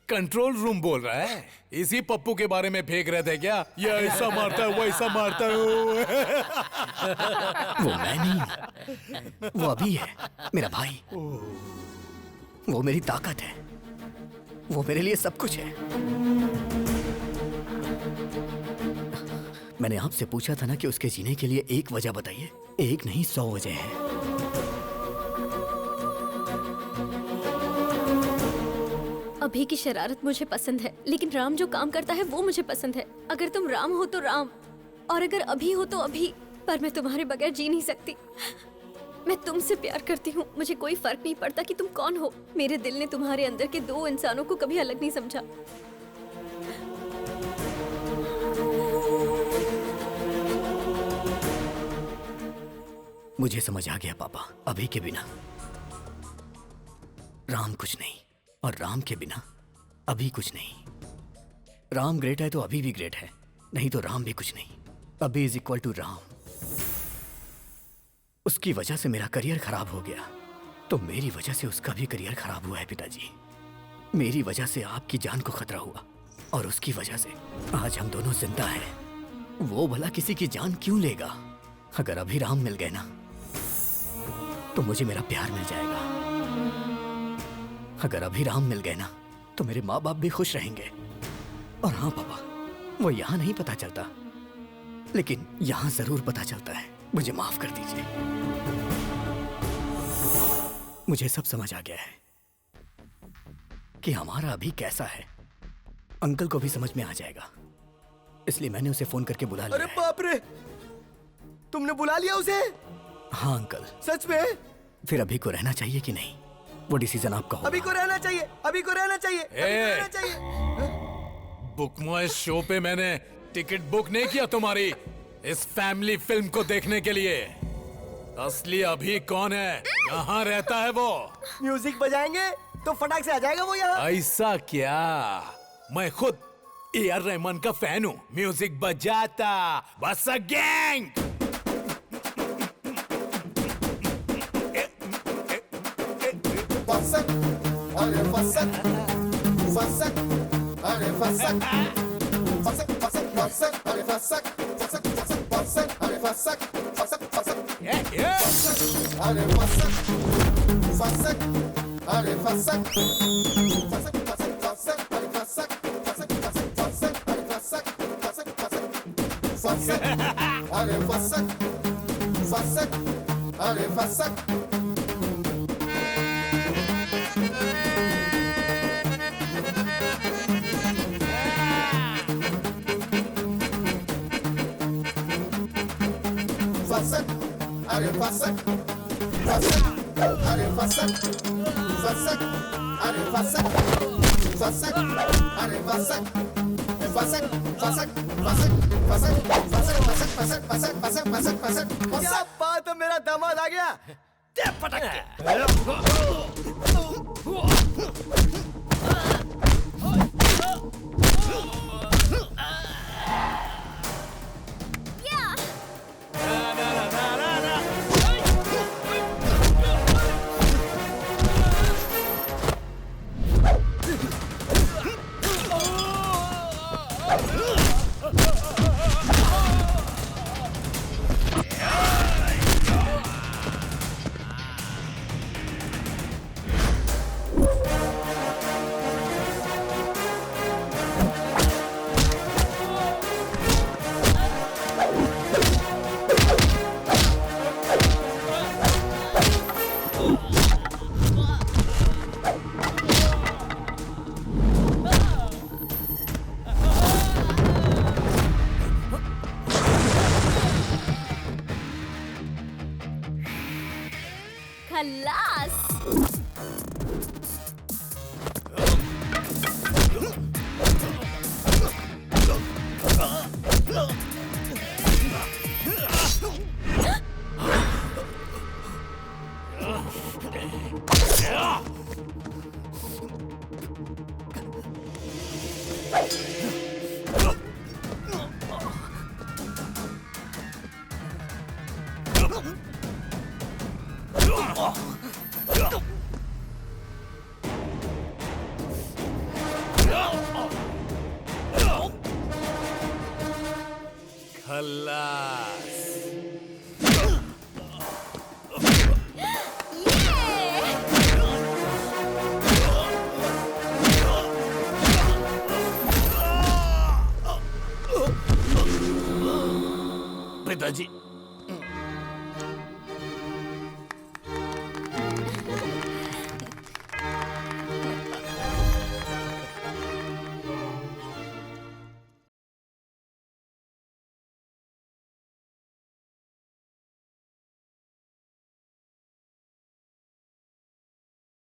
कंट्रोल रूम बोल रहा है? इसी पप्पू के बारे में फेंक रहे थे क्या? ये ऐसा मारता है, वैसा मारता है। वो मैं नहीं, वो अभी है, मेरा भाई। वो मेरी ताकत है, वो मेरे लिए सब कुछ है। मैंने आपसे पूछा था ना कि उसके जीने के लिए एक वजह बताइए। एक नहीं, 100 वजह है। अभी की शरारत मुझे पसंद है, लेकिन राम जो काम करता है वो मुझे पसंद है। अगर तुम राम हो तो राम, और अगर अभी हो तो अभी, पर मैं तुम्हारे बगैर जी नहीं सकती। मैं तुमसे प्यार करती हूँ, मुझे कोई फर्क नहीं पड़ता कि तुम कौन हो। मेरे दिल ने तुम्हारे अंदर के दो इंसानों को कभी अलग नहीं समझा। मुझे समझ आ गया पापा, अभी के बिना राम कुछ नहीं, और राम के बिना अभी कुछ नहीं। राम ग्रेट है तो अभी भी ग्रेट है, नहीं तो राम भी कुछ नहीं। अभी इज इक्वल टू राम। उसकी वजह से मेरा करियर खराब हो गया, तो मेरी वजह से उसका भी करियर खराब हुआ है पिताजी। मेरी वजह से आपकी जान को खतरा हुआ, और उसकी वजह से आज हम दोनों जिंदा हैं। वो भला किसी की जान क्यों लेगा? अगर अभी राम मिल गए ना, तो मुझे मेरा प्यार मिल जाएगा। अगर अभिराम मिल गए ना तो मेरे माँ बाप भी खुश रहेंगे। और हाँ पापा, वो यहाँ नहीं पता चलता, लेकिन यहाँ जरूर पता चलता है। मुझे माफ कर दीजिए। मुझे सब समझ आ गया है कि हमारा अभी कैसा है। अंकल को भी समझ में आ जाएगा, इसलिए मैंने उसे फोन करके बुला लिया। अरे बाप रे, तुमने बुला लिया उसे? हाँ अंकल। सच में? फिर अभी को रहना चाहिए कि नहीं, वो डिसीजन आपका होगा। अभी को रहना चाहिए, अभी को रहना चाहिए, अभी को रहना चाहिए। बुक माय शो पे मैंने टिकट बुक नहीं किया तुम्हारी इस फैमिली फिल्म को देखने के लिए। असली अभी कौन है, कहाँ रहता है वो? म्यूजिक बजाएंगे तो फटाक से आ जाएगा वो यहाँ। ऐसा क्या? मैं खुद ए.आर. रहमान का फैन हूँ। म्यूजिक बजाता बस अ गैंग। क्या बात है, मेरा दामाद आ गया। पिताजी